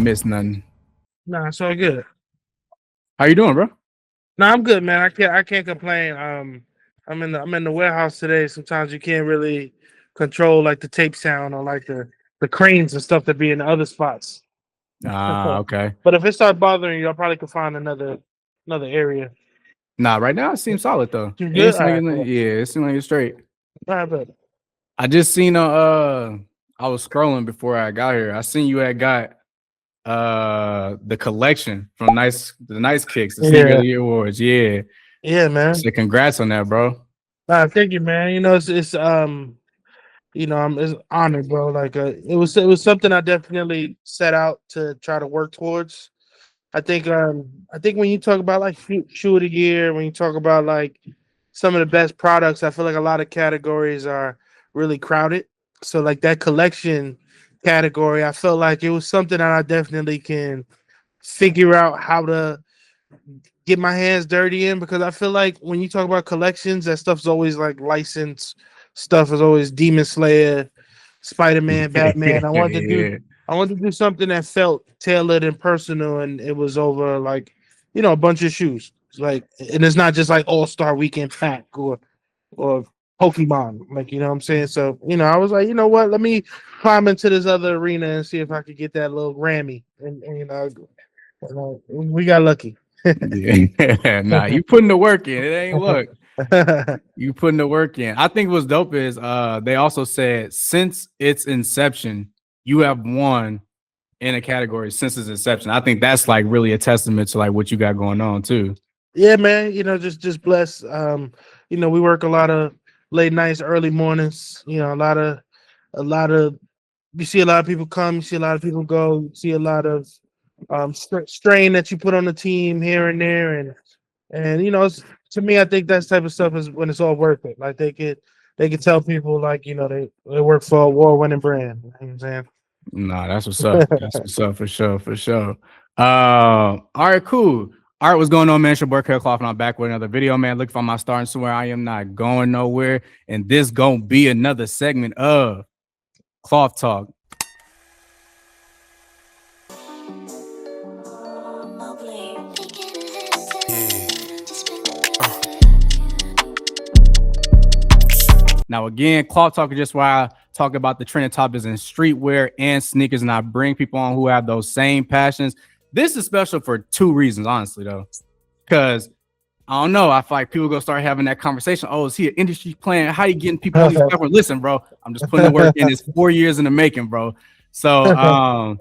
miss nothing. Nah, it's all good. How you doing, bro? Nah, I'm good, man. I can't complain. I'm in the warehouse today. Sometimes you can't really control like the tape sound or like the cranes and stuff that be in the other spots. Ah, okay. But if it starts bothering you, I probably could find another area. Nah, right now it seems solid though. You Ain't good? All seem right, like cool. yeah, it seems like it's straight. All right, but I just seen I was scrolling before I got here. I seen you had got the collection from the Nice Kicks, the Sneaker of yeah, the Year Awards. Yeah. yeah, man. So congrats on that, bro. Thank you, man. I'm it's honored, bro. Like it was something I definitely set out to try to work towards. I think when you talk about like shoe of the year, when you talk about like some of the best products, I feel like a lot of categories are really crowded. So like that collection category, I felt like it was something that I definitely can figure out how to get my hands dirty in, because I feel like when you talk about collections, that stuff's always like licensed stuff is always Demon Slayer, Spider-Man, Batman. Yeah. I wanted to do something that felt tailored and personal, and it was over like, a bunch of shoes. Like, and it's not just like All-Star Weekend pack or Pokemon. Like, you know what I'm saying? So, I was like, you know what? Let me climb into this other arena and see if I could get that little Grammy. And we got lucky. Yeah. Nah, you putting the work in. It ain't work. You putting the work in. I think what's dope is they also said since its inception, you have won in a category since its inception. I think that's like really a testament to like what you got going on too. Yeah, man. Just blessed. We work a lot of late nights, early mornings. A lot of you see a lot of people come, you see a lot of people go, you see a lot of strain that you put on the team here and there, and to me, I think that type of stuff is when it's all worth it. Like they could tell people like they work for a war-winning brand. You know what I'm saying? Nah, that's what's up. That's what's up for sure, for sure. All right, cool. All right, what's going on, man? It's your boy Kloth, and I'm back with another video, man. Look for my starting somewhere. I am not going nowhere, and this gonna be another segment of Kloth Talk. Now, again, Kloth Talk is just where I talk about the trending topics in streetwear and sneakers, and I bring people on who have those same passions. This is special for two reasons, honestly, though. Because, I don't know, I feel like people going to start having that conversation. Oh, is he an industry plan? How you getting people on these platforms? Listen, bro, I'm just putting the work in. It's 4 years in the making, bro. So,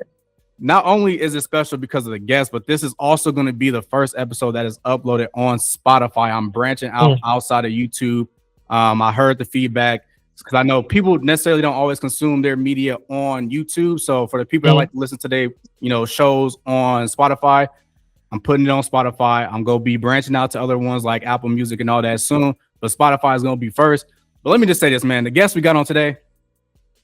not only is it special because of the guests, but this is also going to be the first episode that is uploaded on Spotify. I'm branching out outside of YouTube. I heard the feedback because I know people necessarily don't always consume their media on YouTube. So for the people that like to listen to their, shows on Spotify, I'm putting it on Spotify. I'm going to be branching out to other ones like Apple Music and all that soon. But Spotify is going to be first. But let me just say this, man. The guest we got on today,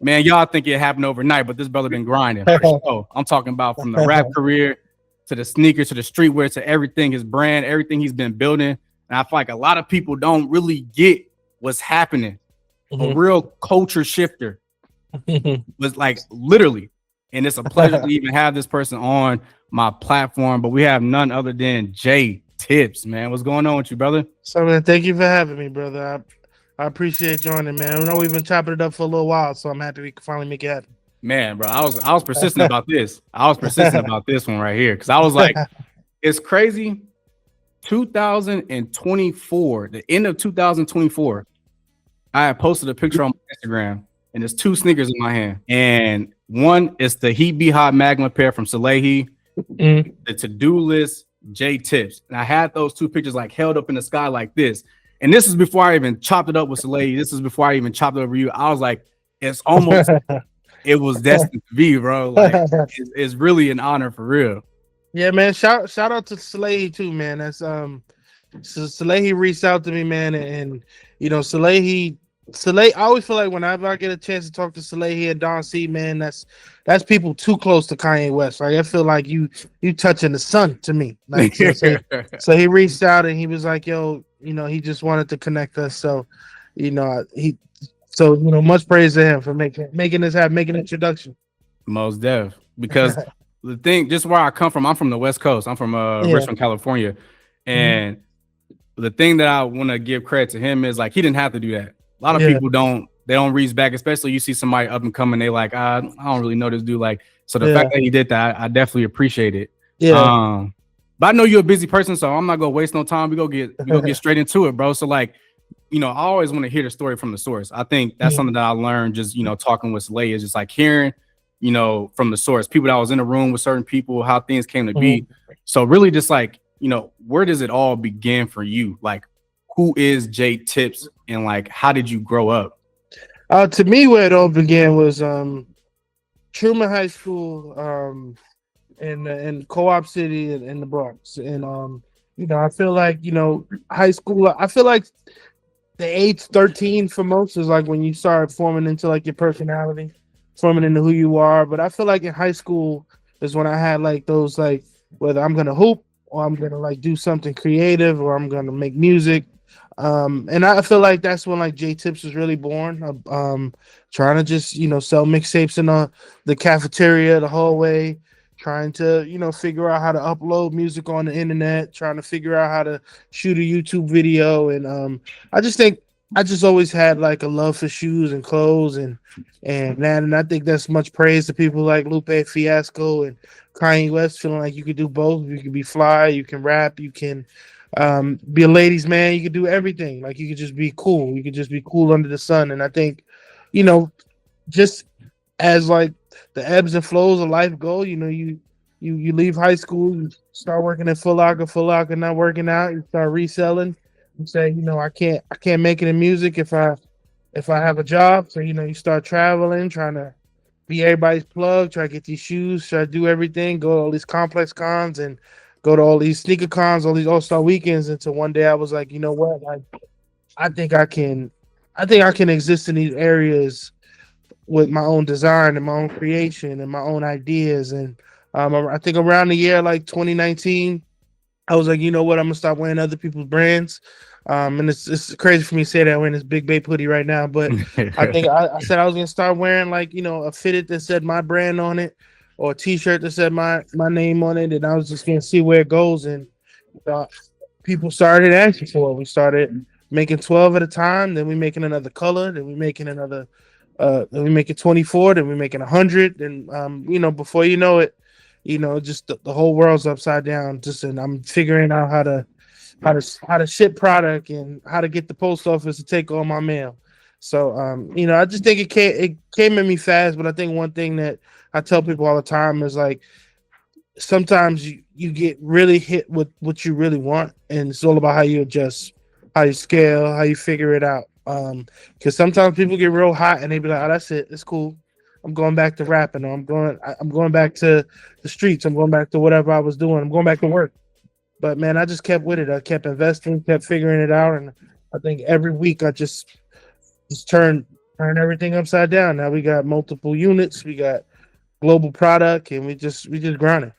man, y'all think it happened overnight, but this brother been grinding. So I'm talking about from the rap career to the sneakers, to the streetwear, to everything, his brand, everything he's been building. And I feel like a lot of people don't really get what's happening. A real culture shifter was like literally. And it's a pleasure to even have this person on my platform. But we have none other than Jay Tips, man. What's going on with you, brother? So, man, thank you for having me, brother. I appreciate joining, man. I know we've been chopping it up for a little while, so I'm happy we can finally make it happen. Man, bro, I was persistent about this. I was persistent about this one right here because I was like, it's crazy. 2024, the end of 2024, I had posted a picture on my Instagram, and there's two sneakers in my hand. And one is the Heat Be Hot Magma pair from Salehi, the To-Do List J Tips. And I had those two pictures like held up in the sky like this. And this is before I even chopped it up with Salehi. This is before I even chopped it up with you. I was like, it's almost, it was destined to be, bro. Like, it's really an honor for real. Yeah, man. Shout out to Salehi too, man. That's so Salehi reached out to me, man, and Salehi. I always feel like whenever I get a chance to talk to Salehi and Don C, man, that's people too close to Kanye West. Like I feel like you touching the sun to me. Like so he reached out and he was like, yo, he just wanted to connect us. So, much praise to him for making this happen, making an introduction. Most def. Because the thing, just where I come from, I'm from the West Coast. I'm from Richmond, California, and the thing that I want to give credit to him is like he didn't have to do that. A lot of people don't. They don't reach back, especially you see somebody up and coming. They like, I don't really know this dude. Like, so the fact that he did that, I definitely appreciate it. Yeah. But I know you're a busy person, so I'm not gonna waste no time. We go get straight into it, bro. So like, you know, I always want to hear the story from the source. I think that's something that I learned just, you know, talking with Slay is just like hearing, you know, from the source, people that was in the room with certain people, how things came to be. So really just like, you know, where does it all begin for you? Like, who is Jay Tips and like, how did you grow up? To me, where it all began was Truman High School in Co-op City in the Bronx. And, you know, I feel like, you know, high school, I feel like the age 13 for most is like when you start forming into like your personality, forming into who you are. But I feel like in high school is when I had like those, like, whether I'm going to hoop or I'm going to like do something creative or I'm going to make music. And I feel like that's when like Jay Tips was really born. Trying to just, you know, sell mixtapes in the cafeteria, the hallway, trying to, you know, figure out how to upload music on the internet, trying to figure out how to shoot a YouTube video. And I just think I just always had like a love for shoes and clothes and that, and I think that's much praise to people like Lupe Fiasco and Kanye West, feeling like you could do both. You can be fly, you can rap, you can be a ladies' man, you could do everything. Like you could just be cool. You could just be cool under the sun. And I think, you know, just as like the ebbs and flows of life go, you know, you leave high school, you start working at Foot Locker not working out, you start reselling. You say, you know, I can't make it in music if I have a job. So, you know, you start traveling, trying to be everybody's plug, try to get these shoes, try to do everything, go to all these complex cons and go to all these sneaker cons, all these all-star weekends. Until one day I was like, you know what? Like, I think I can exist in these areas with my own design and my own creation and my own ideas. And I think around the year like 2019, I was like, you know what? I'm gonna stop wearing other people's brands. And it's crazy for me to say that I'm wearing this Big Bape hoodie right now, but I think I said I was gonna start wearing like, you know, a fitted that said my brand on it, or a T-shirt that said my name on it, and I was just gonna see where it goes. And people started asking for it. We started making 12 at a time, then we making another color, then we making another, then we making 24, then we making 100, and you know, before you know it, you know, just the whole world's upside down. Just and I'm figuring out how to ship product and how to get the post office to take all my mail. So you know, I just think it came at me fast. But I think one thing that I tell people all the time is like sometimes you get really hit with what you really want, and it's all about how you adjust, how you scale, how you figure it out. Because sometimes people get real hot and they be like, "Oh, that's it, it's cool. I'm going back to rapping, or I'm going back to the streets. I'm going back to whatever I was doing. I'm going back to work." But man, I just kept with it. I kept investing, kept figuring it out, and I think every week I just turn everything upside down. Now we got multiple units, we got global product, and we just grinding.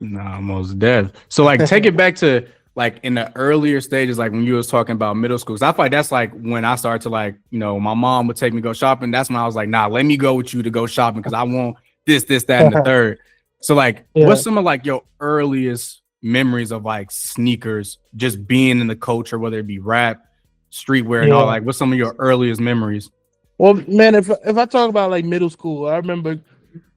Nah, most deaf. So like take it back to like in the earlier stages, like when you was talking about middle school. 'Cause I feel like that's like when I started to like, you know, my mom would take me go shopping. That's when I was like, nah, let me go with you to go shopping because I want this, that, and the third. So like, what's some of like your earliest memories of like sneakers, just being in the culture, whether it be rap, streetwear, and all? Like, what's some of your earliest memories? Well, man, if I talk about like middle school, I remember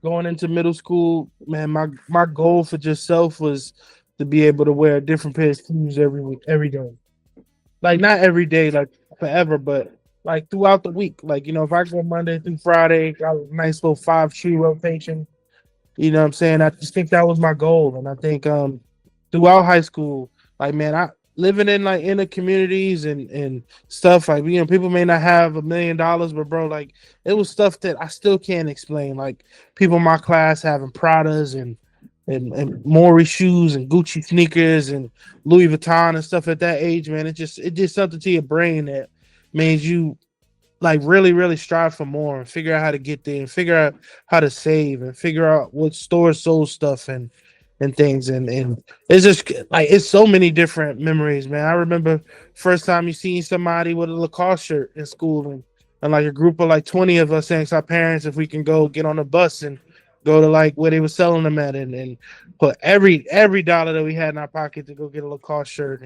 going into middle school, man, my goal for just self was to be able to wear a different pair of shoes every day. Like not every day, like forever, but like throughout the week. Like, you know, if I go Monday through Friday, got a nice little 5 shoe rotation. You know what I'm saying? I just think that was my goal. And I think throughout high school, like man, I living in like inner communities and stuff, like, you know, people may not have $1 million, but bro, like it was stuff that I still can't explain. Like people in my class having Pradas and Maury shoes and Gucci sneakers and Louis Vuitton and stuff at that age, man. It did something to your brain that made you like really, really strive for more and figure out how to get there and figure out how to save and figure out what stores sold stuff and things. And it's just like, it's so many different memories, man. I remember first time you seen somebody with a Lacoste shirt in school and like a group of like 20 of us asked our parents if we can go get on a bus and go to like where they were selling them at, and put every dollar that we had in our pocket to go get a Lacoste shirt,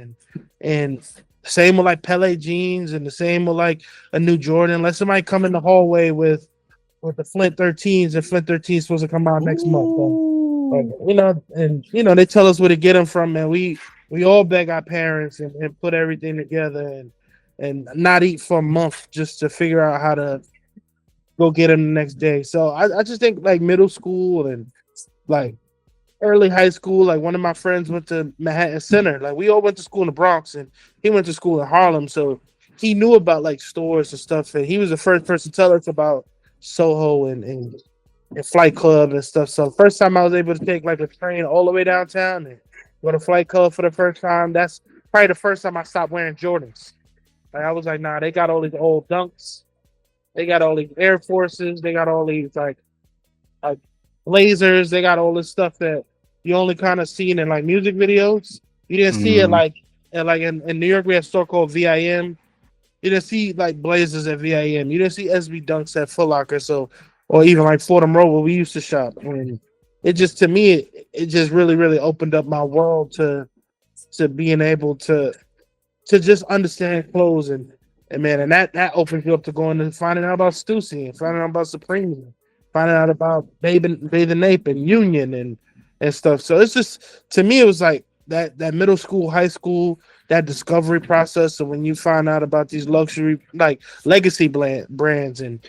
and same with like Pele jeans, and the same with like a new Jordan. Let somebody come in the hallway with the Flint 13s, and Flint 13's supposed to come out next month. And they tell us where to get them from, and we all beg our parents and put everything together and not eat for a month just to figure out how to go get them the next day. So I just think like middle school and like early high school, like one of my friends went to Manhattan Center. Like we all went to school in the Bronx, and he went to school in Harlem, so he knew about like stores and stuff, and he was the first person to tell us about Soho and Flight Club and stuff. So first time I was able to take like a train all the way downtown and go to Flight Club for the first time. That's probably the first time I stopped wearing Jordans. Like I was like, nah, they got all these old Dunks, they got all these Air Forces, they got all these like lasers, they got all this stuff that you only kind of seen in like music videos. You didn't see it like in New York we have a store called VIM. You didn't see like Blazers at VIM. You didn't see SB Dunks at Foot Locker. So, or even like Fordham Road where we used to shop. And it just, to me, it just really, really opened up my world to being able to just understand clothes and man, and that opens you up to going and finding out about Stussy and finding out about Supreme, finding out about Babe and Nape and Union and stuff. So it's just, to me, it was like that middle school, high school, that discovery process. So when you find out about these luxury, like legacy brands, and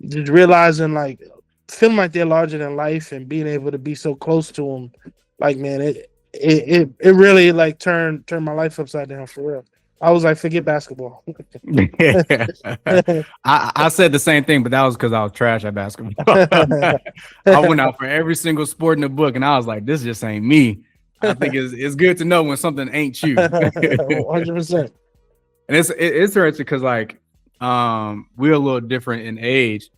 just realizing like feeling like they're larger than life and being able to be so close to them, like man, it really like turned my life upside down for real. I was like, forget basketball. I said the same thing, but that was because I was trash at basketball. I went out for every single sport in the book, and I was like, this just ain't me. I think it's good to know when something ain't you. 100%. And it's interesting because like we're a little different in age.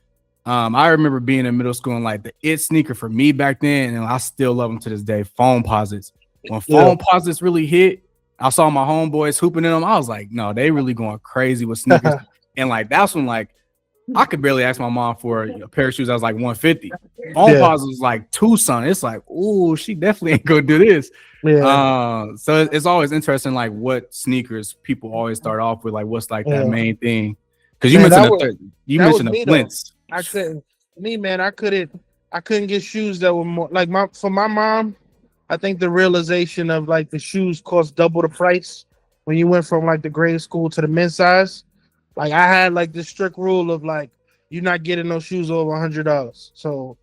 I remember being in middle school and like the it sneaker for me back then, and I still love them to this day. Foam posits. When foam posits really hit, I saw my homeboys hooping in them. I was like, no, they really going crazy with sneakers. And like that's when like I could barely ask my mom for a pair of shoes. I was like 150. Foam posits was like Tucson. It's like, ooh, she definitely ain't gonna do this. So it's always interesting, like what sneakers people always start off with, like what's like that main thing. Because you mentioned the Flints. I couldn't get shoes that were more like for my mom. I think the realization of like the shoes cost double the price when you went from like the grade school to the men's size. Like I had like this strict rule of like you're not getting no shoes over $100. So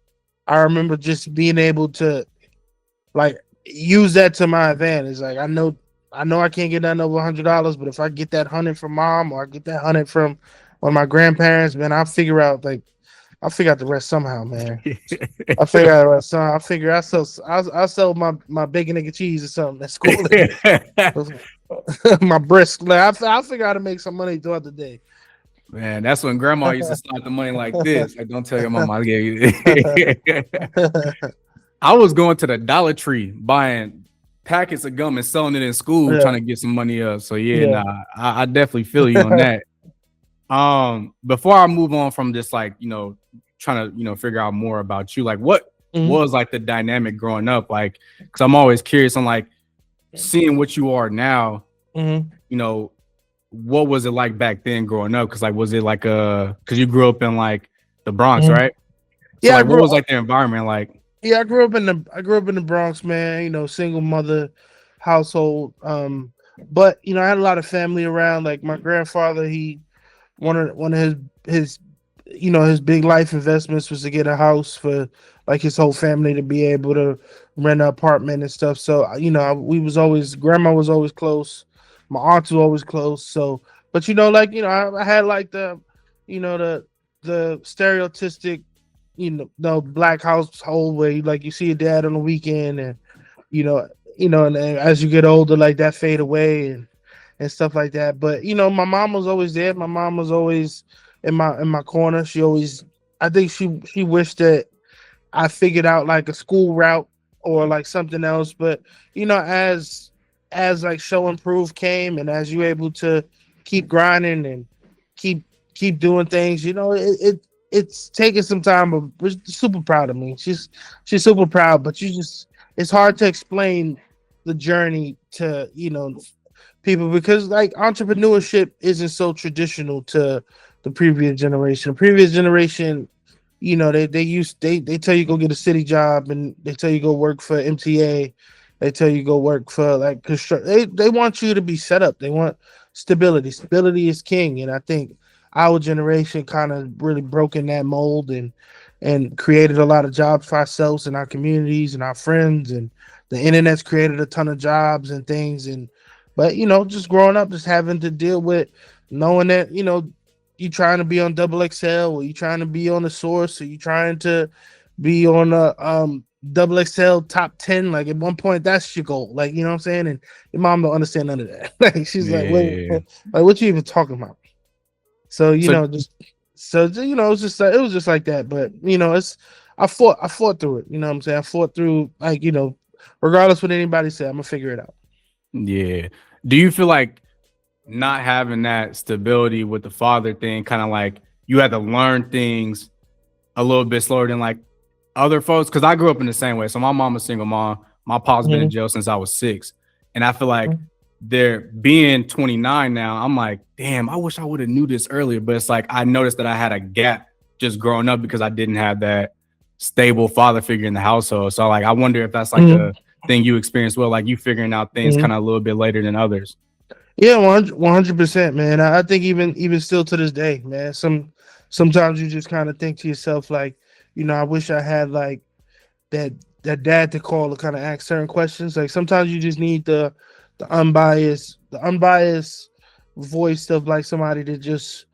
I remember just being able to like use that to my advantage. Like I know I can't get nothing over $100, but if I get that 100 from mom or I get that 100 from one of my grandparents, man, I'll figure out the rest somehow, man. I'll figure out the rest somehow. I'll sell my bacon, egg, and cheese or something at school. My brisk. Like, I'll figure out how to make some money throughout the day. Man, that's when grandma used to slide the money like this. Like, don't tell your mama I gave you this. I was going to the Dollar Tree buying packets of gum and selling it in school, trying to get some money up. So I definitely feel you on that. Before I move on from just like, trying to, figure out more about you, like what was like the dynamic growing up? Like, cause I'm always curious on like seeing what you are now, what was it like back then growing up? Cause like, was it like, cause you grew up in like the Bronx, right? So, like, what was like the environment like? Yeah, I grew up in the Bronx, man, single mother household. But I had a lot of family around. Like my grandfather, one of his big life investments was to get a house for like his whole family to be able to rent an apartment and stuff. So grandma was always close, my aunts were always close. So, but I had like the stereotypic the black household where you see your dad on the weekend, and and as you get older, like that fade away and stuff like that. But my mom was always there. My mom was always in my corner. I think she wished that I figured out like a school route or like something else. But as like Show and Prove came, and as you able to keep grinding and keep doing things, it's taking some time, but we're super proud of me. She's super proud, but it's hard to explain the journey to people, because like entrepreneurship isn't so traditional to the previous generation. The previous generation, they tell you go get a city job, and they tell you go work for MTA. They tell you go work for like construct. They want you to be set up. They want stability. Stability is king, and I think our generation kind of really broken that mold and created a lot of jobs for ourselves and our communities and our friends, and the internet's created a ton of jobs and things. And but just growing up, just having to deal with knowing that you trying to be on double XL, or you trying to be on the source, or you trying to be on a double XL top 10. Like at one point, that's your goal. Like, you know what I'm saying? And your mom don't understand none of that. Like she's like, Yeah. like what you even talking about? So So it was just like that. But I fought through it. You know what I'm saying? I fought through, like, regardless what anybody said, I'm gonna figure it out. yeah. Do you feel like not having that stability with the father thing, kind of like you had to learn things a little bit slower than like other folks? Because I grew up in the same way. So my mom was a single mom. My pop's been in jail since I was 6. And I feel like they're being 29 now. I'm like, damn, I wish I would have knew this earlier. But it's like I noticed that I had a gap just growing up because I didn't have that stable father figure in the household. So like I wonder if that's like a thing you experienced, well, like you figuring out things kind of a little bit later than others. Yeah, 100%, man. I think even still to this day, man. Sometimes you just kind of think to yourself, like, I wish I had like that dad to call to kind of ask certain questions. Like sometimes you just need the unbiased voice of like somebody that just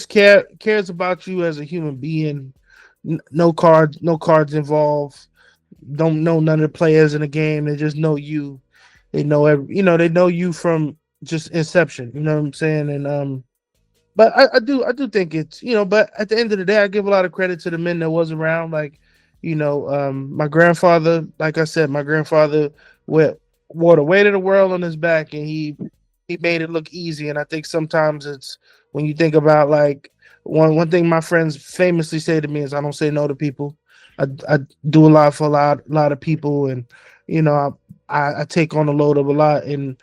cares about you as a human being. No cards involved. Don't know none of the players in the game. They just know you. They know they know you from just inception. You know what I'm saying? And but I do think it's, but at the end of the day, I give a lot of credit to the men that was around. Like, my grandfather, like I said, my grandfather wore the weight of the world on his back, and he made it look easy. And I think sometimes it's, when you think about like one thing my friends famously say to me is, I don't say no to people. I do a lot for a lot of people, and I take on the load of a lot, and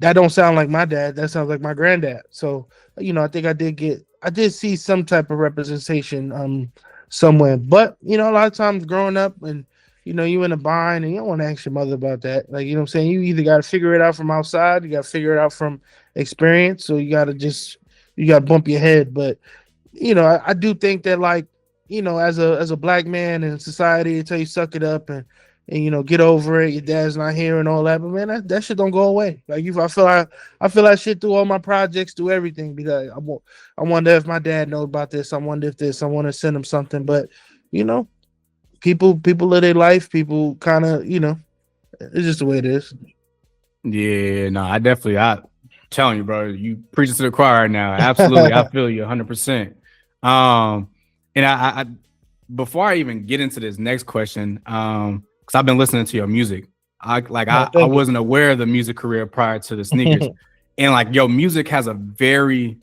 that don't sound like my dad. That sounds like my granddad. So I think I did see some type of representation somewhere. But a lot of times growing up, and you in a bind, and you don't want to ask your mother about that. Like, what I'm saying, you either got to figure it out from outside, you got to figure it out from experience, so you got to bump your head. But I do think that, like, as a black man in society, they tell you suck it up and get over it. Your dad's not here and all that, but man, that shit don't go away. Like, I feel that shit through all my projects, through everything, because I wonder if my dad knows about this. I wonder if this. I want to send him something, but people live their life. People kind of it's just the way it is. Yeah, no, I telling you, bro, you preaching to the choir right now. Absolutely. I feel you 100%. And I before I even get into this next question, because I've been listening to your music. I wasn't aware of the music career prior to the sneakers. And like your music has a very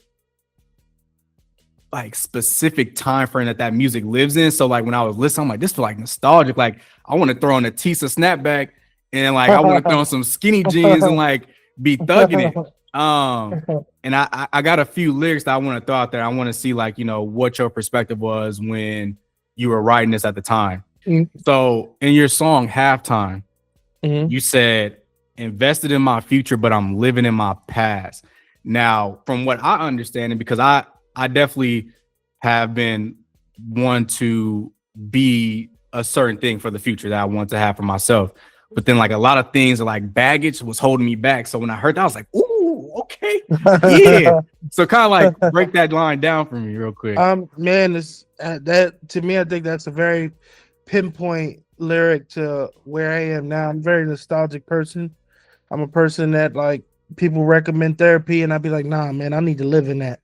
like specific time frame that music lives in. So like when I was listening, I'm like, this feel like nostalgic. Like I want to throw on a Tisa snapback, and like I want to throw on some skinny jeans and like be thugging it. And I got a few lyrics that I want to throw out there. I want to see like, what your perspective was when you were writing this at the time. So in your song Halftime, you said, invested in my future, but I'm living in my past. Now, from what I understand, and because I definitely have been one to be a certain thing for the future that I want to have for myself. But then like a lot of things like baggage was holding me back. So when I heard that, I was like, ooh, okay. Yeah. So kind of like break that line down for me real quick. Man, it's that to me, I think that's a very pinpoint lyric to where I am now. I'm a very nostalgic person. I'm a person that like people recommend therapy, and I'd be like, nah, man, I need to live in that.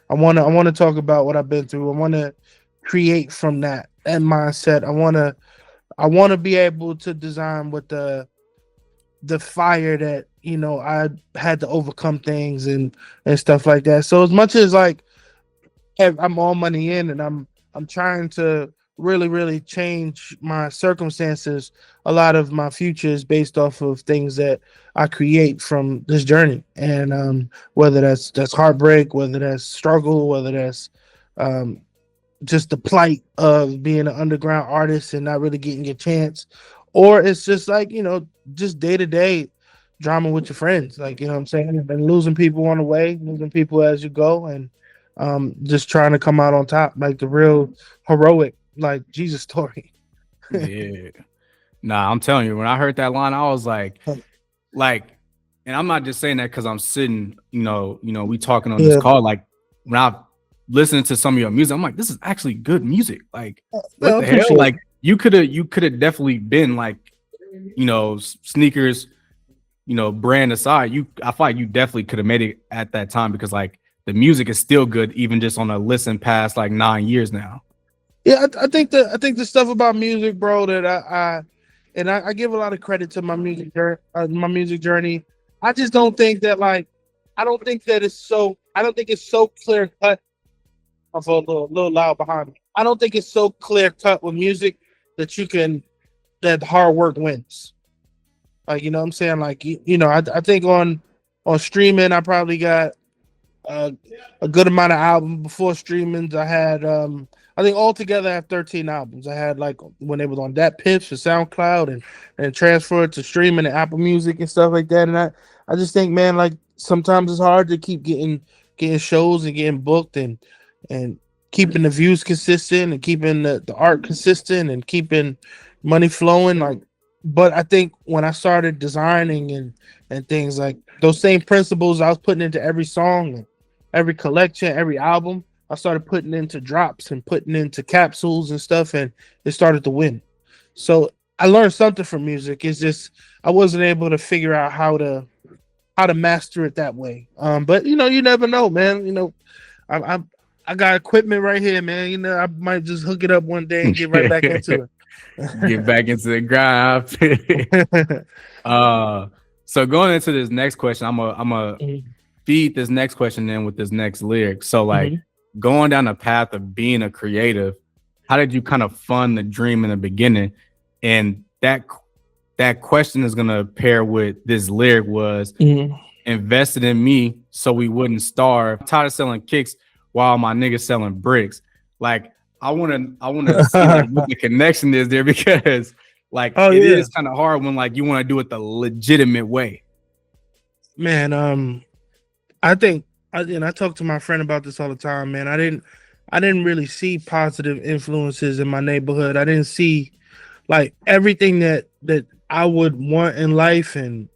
I want to talk about what I've been through. I want to create from that mindset. I want to be able to design with the fire that I had to overcome things and stuff like that. So as much as like I'm all money in, and I'm trying to really change my circumstances. A lot of my future is based off of things that I create from this journey, and whether that's heartbreak, whether that's struggle, whether that's um, just the plight of being an underground artist and not really getting your chance, or it's just like, just day to day drama with your friends, like, what I'm saying, and losing people on the way, losing people as you go, and just trying to come out on top, like the real heroic, like Jesus story. Yeah. Nah, I'm telling you, when I heard that line, I was like, and I'm not just saying that because I'm sitting, we talking on this call. Like when I listening to some of your music, I'm like, this is actually good music. Like, what the hell? Like, you could have definitely been like, sneakers, brand aside. I feel like you definitely could have made it at that time, because like the music is still good, even just on a listen past like 9 years now. Yeah, I think the stuff about music, bro, that I give a lot of credit to my music journey. I just don't think that I don't think it's so clear cut. I'm a little loud behind me. I don't think it's so clear cut with music that hard work wins. Like, what I'm saying? Like, I think on streaming, I probably got a good amount of albums. Before streamings, I had I think altogether I have 13 albums. I had, like, when they was on that Pips for SoundCloud and transferred to streaming and Apple Music and stuff like that. And I just think, man, like, sometimes it's hard to keep getting shows and getting booked and keeping the views consistent and keeping the art consistent and keeping money flowing. Like, but I think when I started designing and things, like those same principles I was putting into every song and every collection, every album, I started putting into drops and putting into capsules and stuff, and it started to win. So I learned something from music. It's just I wasn't able to figure out how to master it that way. But you never know, man. I got equipment right here, man. I might just hook it up one day and get right back into it. Get back into the grind. So going into this next question, I'm a feed this next question in with this next lyric. So like going down the path of being a creative, how did you kind of fund the dream in the beginning? And that question is gonna pair with this lyric was invested in me so we wouldn't starve. I'm tired of selling kicks while my niggas selling bricks. Like I wanna see like what the connection is there, because like it is kind of hard when like you want to do it the legitimate way. Man, I think I talk to my friend about this all the time, man. I didn't really see positive influences in my neighborhood. I didn't see like everything that I would want in life, and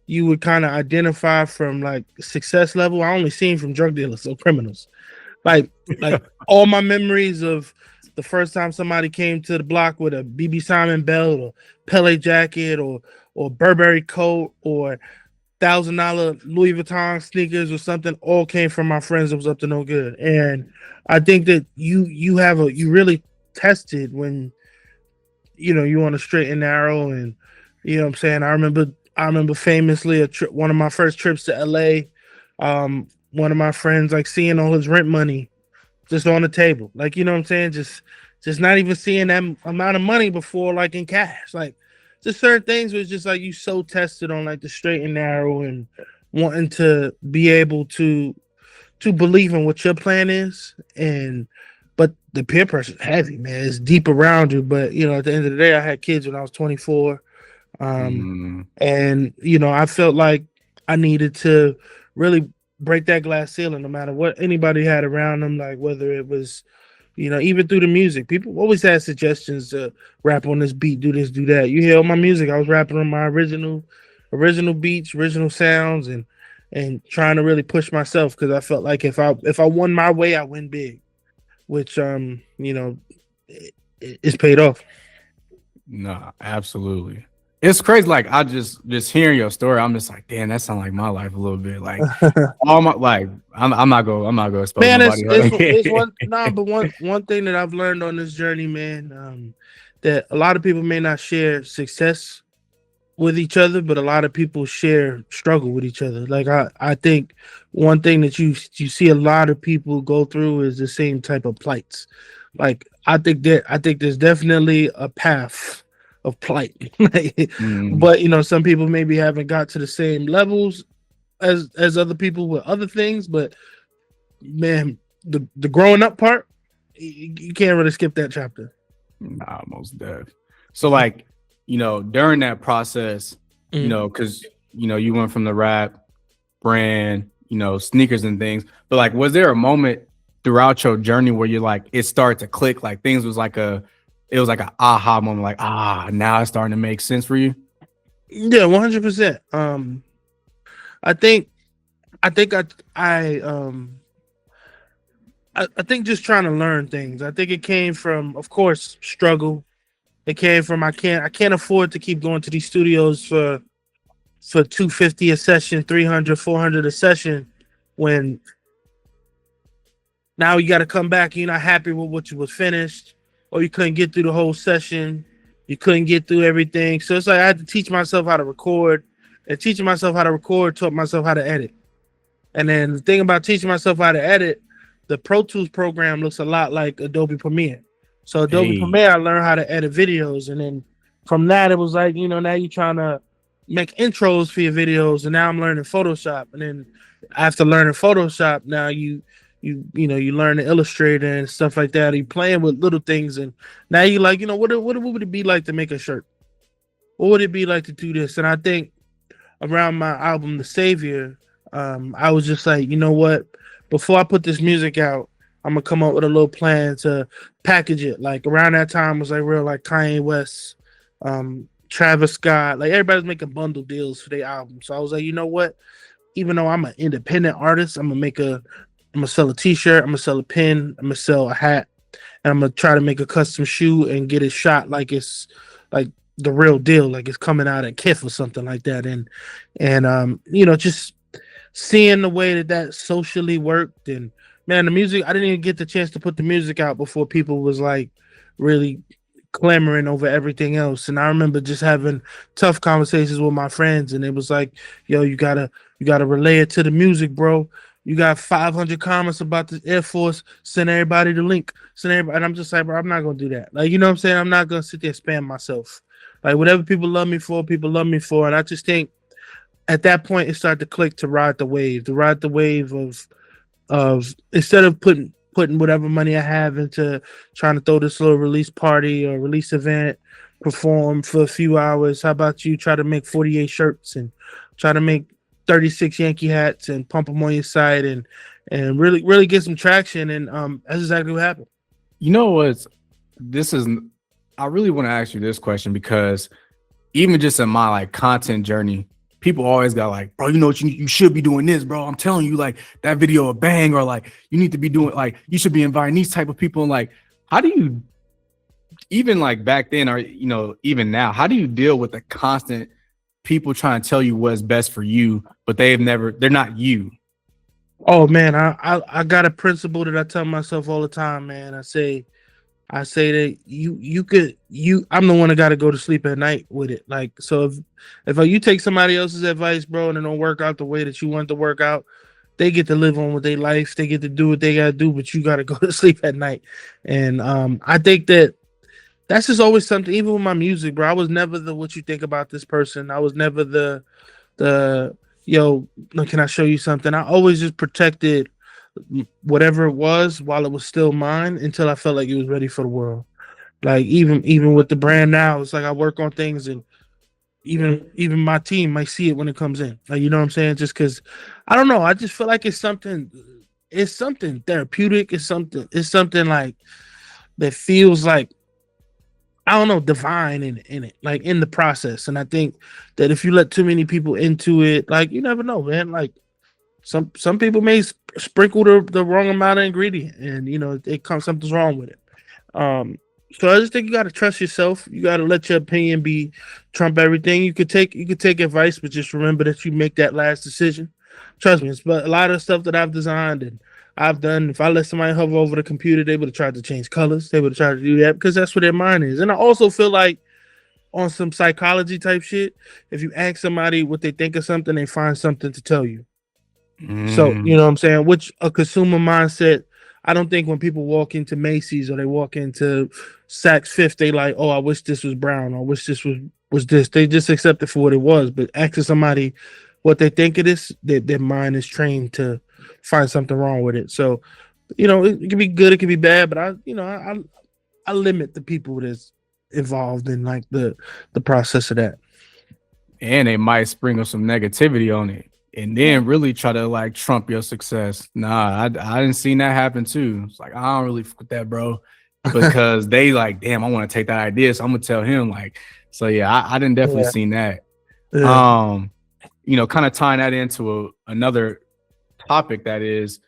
you would kind of identify from like success level. I only seen from drug dealers or criminals. Like all my memories of the first time somebody came to the block with a BB Simon belt or Pele jacket or Burberry coat or $1,000 Louis Vuitton sneakers or something, all came from my friends that was up to no good. And I think that you really tested when you on a straight and narrow. And what I'm saying, I remember famously one of my first trips to LA. One of my friends, like, seeing all his rent money just on the table, like, what I'm saying, just not even seeing that amount of money before, like, in cash. Like, just certain things was just like you so tested on like the straight and narrow and wanting to be able to believe in what your plan is. But the peer pressure is heavy, man. It's deep around you. But at the end of the day, I had kids when I was 24. And I felt like I needed to really break that glass ceiling, no matter what anybody had around them, like whether it was, even through the music. People always had suggestions to rap on this beat, do this, do that. You hear all my music, I was rapping on my original beats, original sounds, and trying to really push myself, because I felt like if I won my way, I win big, which it's paid off. Nah, absolutely. It's crazy. Like I just hearing your story, I'm just like, damn, that sounds like my life a little bit. Like all my like, I'm not gonna expose nobody. But one thing that I've learned on this journey, man, that a lot of people may not share success with each other, but a lot of people share struggle with each other. Like I think one thing that you see a lot of people go through is the same type of plights. Like I think there's definitely a path of plight. Like, Mm, but some people maybe haven't got to the same levels as other people with other things, but man, the growing up part, you can't really skip that chapter. nah, most def. So like, during that process, Mm. because you went from the rap brand, sneakers and things, but like, was there a moment throughout your journey where you're like, it started to click, like things was like it was like an aha moment, like, now it's starting to make sense for you? Yeah, 100%. I think I think I think just trying to learn things. I think it came from, of course, struggle. It came from I can't afford to keep going to these studios for 250 a session, 300, 400 a session, when now you got to come back and you're not happy with what you was finished, or you couldn't get through the whole session, you couldn't get through everything. So it's like I had to teach myself how to record, and teaching myself how to record taught myself how to edit. And then the thing about teaching myself how to edit, the Pro Tools program looks a lot like Adobe Premiere. So Adobe Hey, Premiere, I learned how to edit videos, and then from that, it was like now you're trying to make intros for your videos, and now I'm learning Photoshop, and then after learning Photoshop, now you learn the Illustrator and stuff like that. You playing with little things, and now you like what would it be like to make a shirt? What would it be like to do this? And I think around my album, The Savior, I was just like, you know what? Before I put this music out, I'm gonna come up with a little plan to package it. Like around that time was like real like Kanye West, Travis Scott, like everybody's making bundle deals for their album. So I was like, you know what? Even though I'm an independent artist, I'm gonna sell a t-shirt, I'm gonna sell a pin, I'm gonna sell a hat, and I'm gonna try to make a custom shoe and get it shot like it's like the real deal, like it's coming out at KIF or something like that. And just seeing the way that socially worked. And man, the music, I didn't even get the chance to put the music out before people was like really clamoring over everything else. And I remember just having tough conversations with my friends, and it was like, yo, you gotta relay it to the music, bro. You got 500 comments about the Air Force, send everybody the link, send everybody. And I'm just like, bro, I'm not gonna do that. Like, you know what I'm saying? I'm not gonna sit there and spam myself. Like, whatever people love me for, people love me for. And I just think at that point it started to click, to ride the wave of instead of putting whatever money I have into trying to throw this little release party or release event, perform for a few hours. How about you try to make 48 shirts and try to make 36 Yankee hats and pump them on your site and really get some traction. And that's exactly what happened. you know what's this is I really want to ask you this question, because even just in my like content journey, people always got like, bro, what you should be doing this, bro. I'm telling you, like that video a bang, or like you need to be doing, like you should be inviting these type of people. And like, how do you, even like back then, or even now, how do you deal with the constant people trying to tell you what's best for you, but they're not you? Oh man, I got a principle that I tell myself all the time, man. I say that I'm the one that got to go to sleep at night with it. Like, so if you take somebody else's advice, bro, and it don't work out the way that you want to work out, they get to live on with their life. They get to do what they got to do, but you got to go to sleep at night. And I think that's just always something, even with my music, bro. I was never the, what you think about this person. I was never the yo, look, can I show you something? I always just protected whatever it was while it was still mine until I felt like it was ready for the world. Like even with the brand now, it's like I work on things, and even my team might see it when it comes in. Like, you know what I'm saying? Just because I don't know, I just feel like it's something therapeutic. It's something like that feels like, I don't know, divine in it, like in the process. And I think that if you let too many people into it, like, you never know, man. Like some people may sprinkle the wrong amount of ingredient, and it comes, something's wrong with it. So I just think you got to trust yourself. You got to let your opinion be trump everything. You could take advice, but just remember that you make that last decision. Trust me, but a lot of stuff that I've designed and I've done, if I let somebody hover over the computer, they would have tried to change colors. They would have tried to do that because that's what their mind is. And I also feel like on some psychology type shit, if you ask somebody what they think of something, they find something to tell you. So, you know what I'm saying? Which a consumer mindset, I don't think when people walk into Macy's or they walk into Saks Fifth, they like, oh, I wish this was brown, or I wish this was this. They just accept it for what it was. But asking somebody what they think of this, their mind is trained to find something wrong with it. So, you know, it can be good, it can be bad, but I limit the people that's involved in like the process of that. And they might sprinkle some negativity on it and then really try to like trump your success. Nah, I didn't see that happen too. It's like, I don't really fuck with that, bro, because they like, damn, I want to take that idea, so I'm gonna tell him. Like, so yeah, I didn't definitely seen that. You know, kind of tying that into another topic, that is,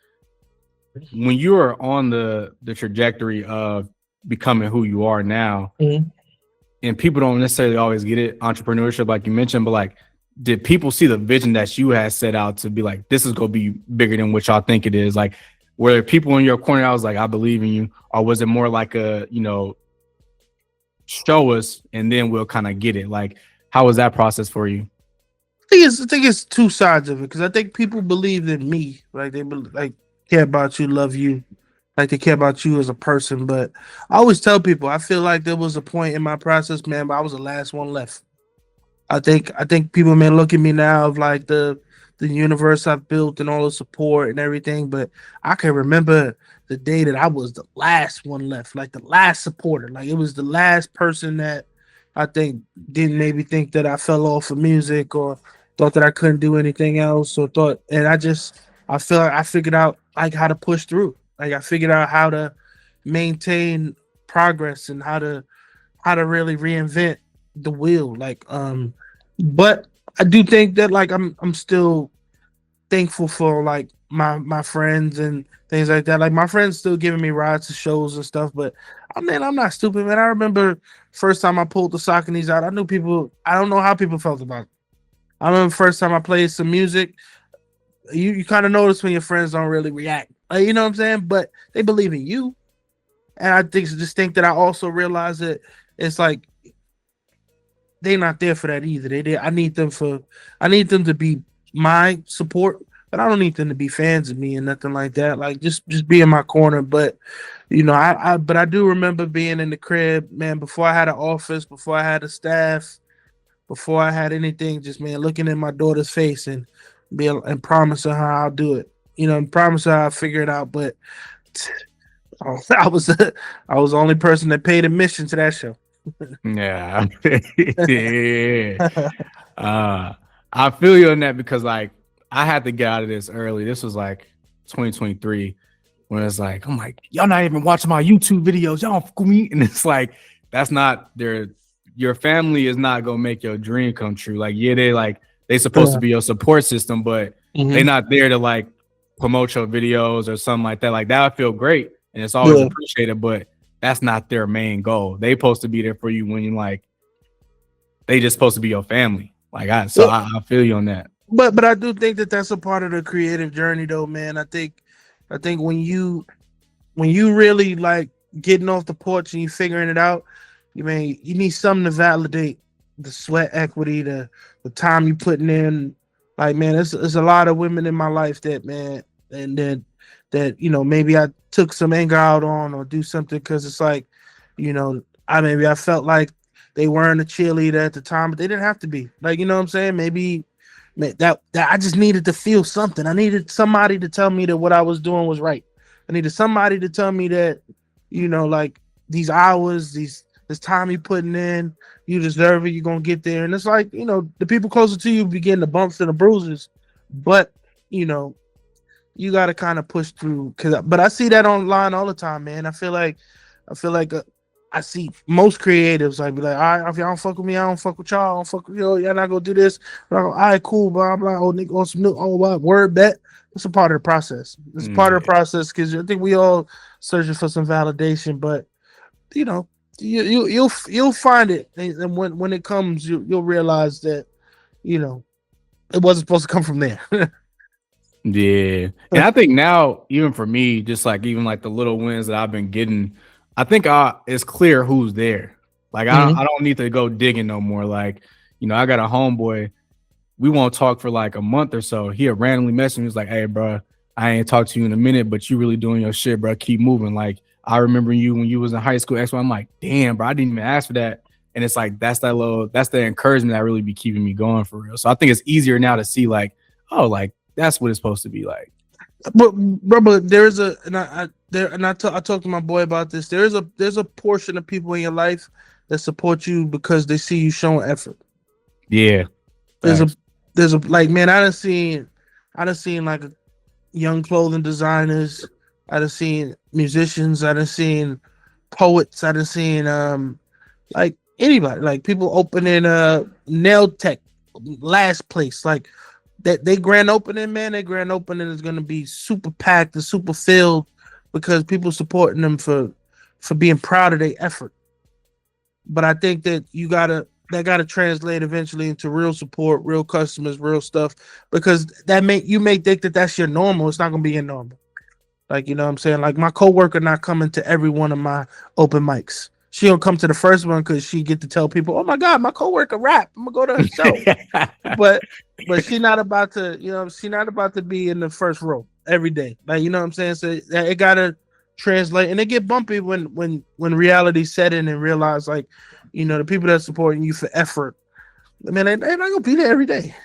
when you are on the trajectory of becoming who you are now, and people don't necessarily always get it, entrepreneurship, like you mentioned, but like, did people see the vision that you had set out to be like, this is gonna be bigger than what y'all think it is? Like, were people in your corner, I was like, I believe in you, or was it more like a, you know, show us and then we'll kind of get it? Like, how was that process for you? I think it's two sides of it, because I think people believe in me, like they like care about you, love you, like they care about you as a person. But I always tell people, I feel like there was a point in my process, man, but I was the last one left. I think people may look at me now of like the universe I've built and all the support and everything, but I can remember the day that I was the last one left, like the last supporter, like it was the last person that I think didn't maybe think that I fell off of music or thought that I couldn't do anything else, or thought, and I feel like I figured out like how to push through. Like I figured out how to maintain progress and how to really reinvent the wheel. Like but I do think that like I'm still thankful for like my friends and things like that. Like my friends still giving me rides to shows and stuff, but I mean, I'm not stupid, man. I remember first time I pulled the Sauconys out, I knew people, I don't know how people felt about it. I remember first time I played some music, you kind of notice when your friends don't really react. You know what I'm saying? But they believe in you. And I think that I also realized that it's like they're not there for that either. I need them to be my support, but I don't need them to be fans of me and nothing like that. Like just be in my corner. But you know, I do remember being in the crib, man, before I had an office, before I had a staff, before I had anything, just man, looking in my daughter's face and promising her I'll do it. You know, and promising her I'll figure it out. But I was the only person that paid admission to that show. Yeah. Yeah. I feel you on that, because like I had to get out of this early. This was like 2023, when it's like, I'm like, y'all not even watching my YouTube videos, y'all don't fuck with me. And it's like, that's not your family is not gonna make your dream come true. Like, yeah, they supposed to be your support system, but they're not there to like promote your videos or something like that. Like that would feel great and it's always appreciated, but that's not their main goal. They supposed to be there for you when you like, they just supposed to be your family. Like I feel you on that. But I do think that that's a part of the creative journey, though, man. I think when you really like getting off the porch and you figuring it out, you need something to validate the sweat equity, the time you putting in. Like, man, there's a lot of women in my life that, man, and that you know, maybe I took some anger out on or do something because it's like, you know, I felt like they weren't a cheerleader at the time, but they didn't have to be. Like, you know what I'm saying? Maybe that I just needed to feel something. I needed somebody to tell me that what I was doing was right. I needed somebody to tell me that, you know, like these hours, this time you putting in, you deserve it. You're gonna get there. And it's like, you know, the people closer to you be getting the bumps and the bruises, but you know, you got to kind of push through. But I see that online all the time, man. I feel like I see most creatives like be like, all right, if y'all don't fuck with me, I don't fuck with y'all. I don't fuck with y'all not gonna do this. All right, cool, blah blah. Oh, nigga, on some new, word bet. It's a part of the process. It's part of the process because I think we all searching for some validation, but you know, you'll find it, and when it comes, you'll realize that, you know, it wasn't supposed to come from there. Yeah. And I think now, even for me, just like even like the little wins that I've been getting, I think it's clear who's there. Like I don't need to go digging no more. Like, you know, I got a homeboy. We won't talk for like a month or so. He'll randomly message me. He's like, "Hey, bro, I ain't talked to you in a minute, but you really doing your shit, bro. Keep moving. Like, I remember you when you was in high school." I'm like, damn, bro, I didn't even ask for that. And it's like, that's the encouragement that really be keeping me going for real. So I think it's easier now to see like, oh, like that's what it's supposed to be like. But there's I talked to my boy about this. There's a portion of people in your life that support you because they see you showing effort. Yeah. There's a like, man, I done seen like young clothing designers, I done seen musicians, I done seen poets, I done seen like anybody, like people opening nail tech last place, like that they grand opening, man, their grand opening is gonna be super packed and super filled because people supporting them for being proud of their effort. But I think that that gotta translate eventually into real support, real customers, real stuff, because you may think that that's your normal. It's not gonna be your normal. Like, you know what I'm saying? Like my coworker not coming to every one of my open mics. She don't come to the first one because she get to tell people, "Oh my God, my coworker rap. I'm gonna go to her show." but she's not about to, you know, she's not about to be in the first row every day. Like, you know what I'm saying? So it gotta translate, and it get bumpy when reality set in and realize, like, you know, the people that supporting you for effort, I mean, they're not gonna be there every day.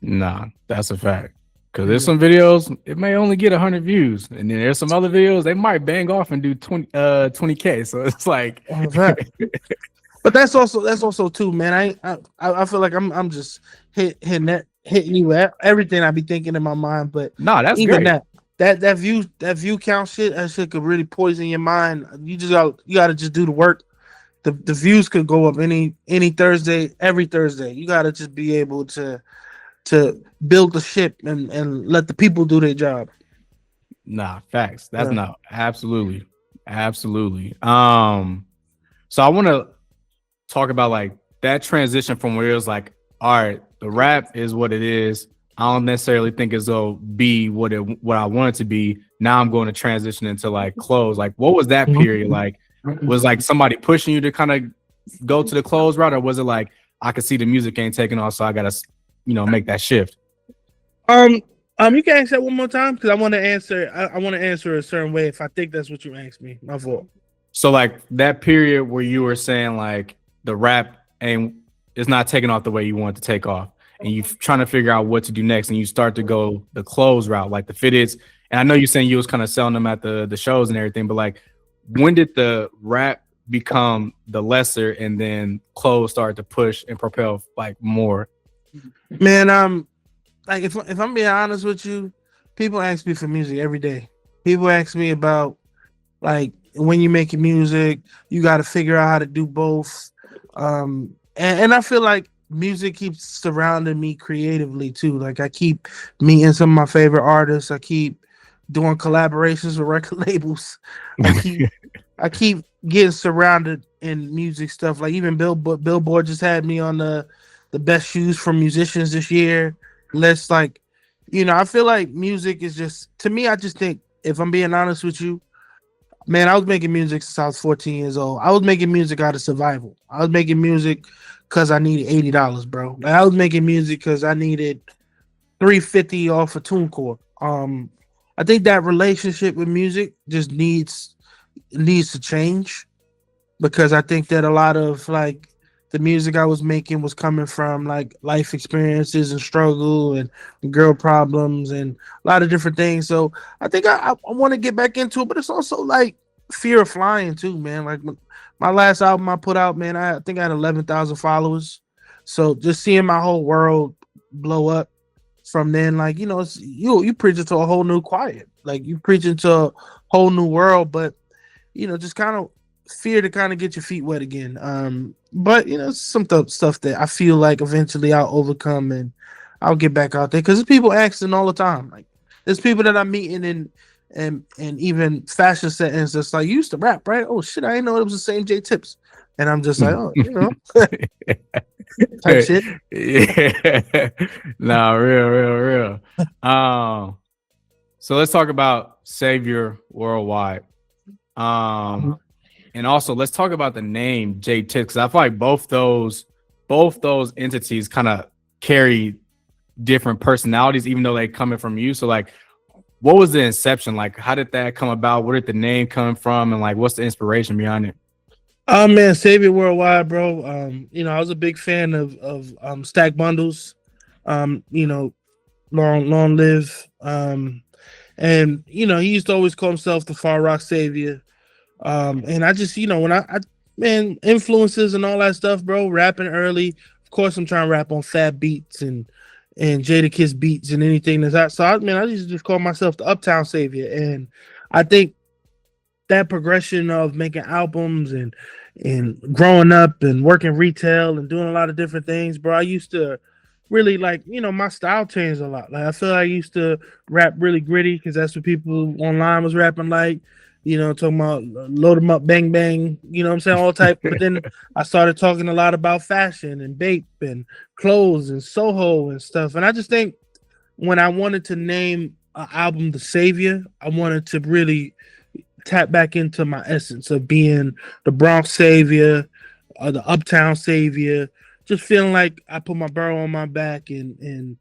Nah, that's a fact. Because there's some videos, it may only get 100 views. And then there's some other videos, they might bang off and do 20K. So it's like. But that's also too, man. I feel like I'm just hitting you at everything I be thinking in my mind. But no, that's even great. That view count shit, that shit could really poison your mind. You gotta just do the work. The views could go up any Thursday, every Thursday. You gotta just be able to build the ship and let the people do their job. Nah, facts. That's not absolutely. So I want to talk about like that transition from where it was like, all right, the rap is what it is. I don't necessarily think it's gonna be what I want it to be. Now I'm going to transition into like clothes. Like, what was that period like? Was like somebody pushing you to kind of go to the clothes route, or was it like I could see the music ain't taking off, so I gotta, you know, make that shift? You can ask that one more time because I want to answer. I want to answer a certain way if I think that's what you asked me. My fault. So like that period where you were saying like the rap is not taking off the way you want it to take off, and you trying to figure out what to do next, and you start to go the clothes route, like the fitteds. And I know you're saying you was kind of selling them at the shows and everything, but like when did the rap become the lesser and then clothes started to push and propel like more? Man, like if I'm being honest with you, people ask me for music every day. People ask me about like when you're making music, you got to figure out how to do both. And I feel like music keeps surrounding me creatively too. Like I keep meeting some of my favorite artists. I keep doing collaborations with record labels. I keep getting surrounded in music stuff. Like even Billboard just had me on the best shoes for musicians this year. Let's like, you know, I feel like music is just, to me, I just think, if I'm being honest with you, man, I was making music since I was 14 years old. I was making music out of survival. I was making music because I needed $80, bro. Like, I was making music because I needed $350 off a TuneCore. I think that relationship with music just needs to change, because I think that a lot of like the music I was making was coming from like life experiences and struggle and girl problems and a lot of different things. So I think I want to get back into it, but it's also like fear of flying too, man. Like my last album I put out, man, I think I had 11,000 followers. So just seeing my whole world blow up from then, like, you know, it's you preaching to a whole new choir. Like you preaching to a whole new world, but you know, just kind of fear to kind of get your feet wet again. But you know, some stuff that I feel like eventually I'll overcome and I'll get back out there, because there's people asking all the time. Like there's people that I'm meeting in and even fashion settings that's like, you used to rap, right? Oh shit, I didn't know it was the same J Tips. And I'm just like, oh, you know, type shit. Yeah. Nah, real. So let's talk about Savior Worldwide. And also, let's talk about the name J Tips, because I feel like both those entities kind of carry different personalities, even though they coming from you. So like, what was the inception? Like, how did that come about? Where did the name come from? And like, what's the inspiration behind it? Oh man, Savior Worldwide, bro. I was a big fan of Stack Bundles. Long live. And he used to always call himself the Far Rock Savior. And I just, when I influences and all that stuff, bro, rapping early. Of course, I'm trying to rap on Fat Beats and Jadakiss beats and anything that's that. So I used to just call myself the Uptown Savior. And I think that progression of making albums and growing up and working retail and doing a lot of different things, bro, I used to really my style changed a lot. Like I feel like I used to rap really gritty because that's what people online was rapping like. Talking about load 'em up, bang, bang, what I'm saying? All type. But then I started talking a lot about fashion and Bape and clothes and Soho and stuff. And I just think when I wanted to name an album The Savior, I wanted to really tap back into my essence of being the Bronx Savior or the Uptown Savior, just feeling like I put my borough on my back and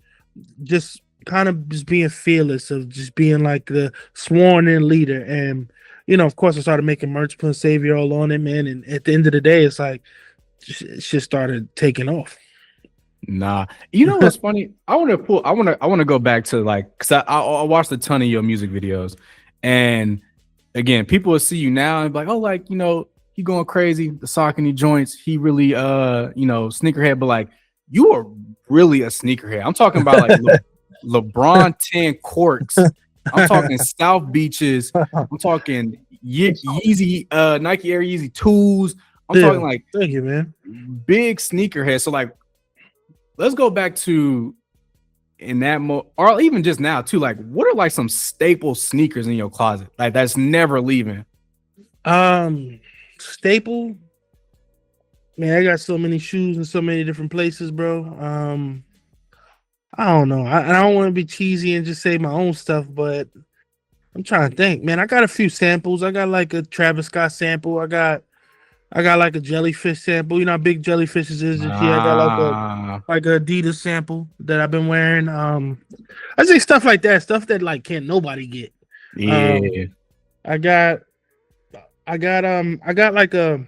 just kind of just being fearless of just being like the sworn in leader. And of course, I started making merch, putting Savior all on it, man. And at the end of the day, it's like shit started taking off. Nah, you know what's funny? I want to go back to like, cause I watched a ton of your music videos, and again, people will see you now and be like, oh, like he going crazy, the Saucony joints. He really sneakerhead, but like you are really a sneakerhead. I'm talking about like LeBron 10 corks. I'm talking South Beaches. I'm talking Yeezy, Nike Air Yeezy 2s. I'm talking like, thank you, man. Big sneakerhead. So like, let's go back to in that or even just now too. Like, what are like some staple sneakers in your closet? Like that's never leaving. Staple. Man, I got so many shoes in so many different places, bro. I don't know. I don't want to be cheesy and just say my own stuff, but I'm trying to think, man. I got a few samples. I got like a Travis Scott sample. I got like a jellyfish sample. You know how big jellyfishes is this year. I got like a Adidas sample that I've been wearing. I say stuff like that, stuff that like can't nobody get. Yeah. I got like a,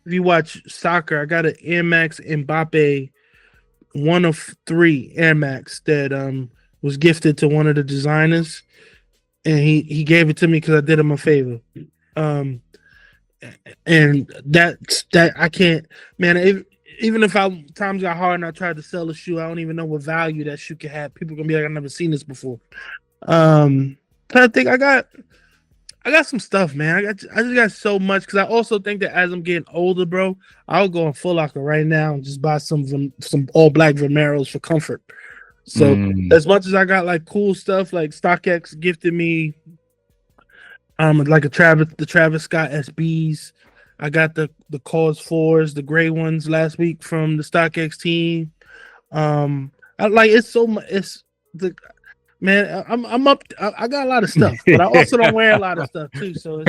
if you watch soccer, I got an Air Max Mbappe 1 of 3 Air Max that was gifted to one of the designers, and he gave it to me because I did him a favor. And that I can't, man. Even if times got hard and I tried to sell a shoe, I don't even know what value that shoe could have. People gonna be like, I've never seen this before. I think I got some stuff, man. I just got so much because I also think that as I'm getting older, bro, I'll go on Foot Locker right now and just buy some all black Vomeros for comfort. So as much as I got like cool stuff, like StockX gifted me like the Travis Scott SBs. I got the Cause 4s, the gray ones last week from the StockX team. Man, I'm up. I got a lot of stuff, but I also don't wear a lot of stuff too. So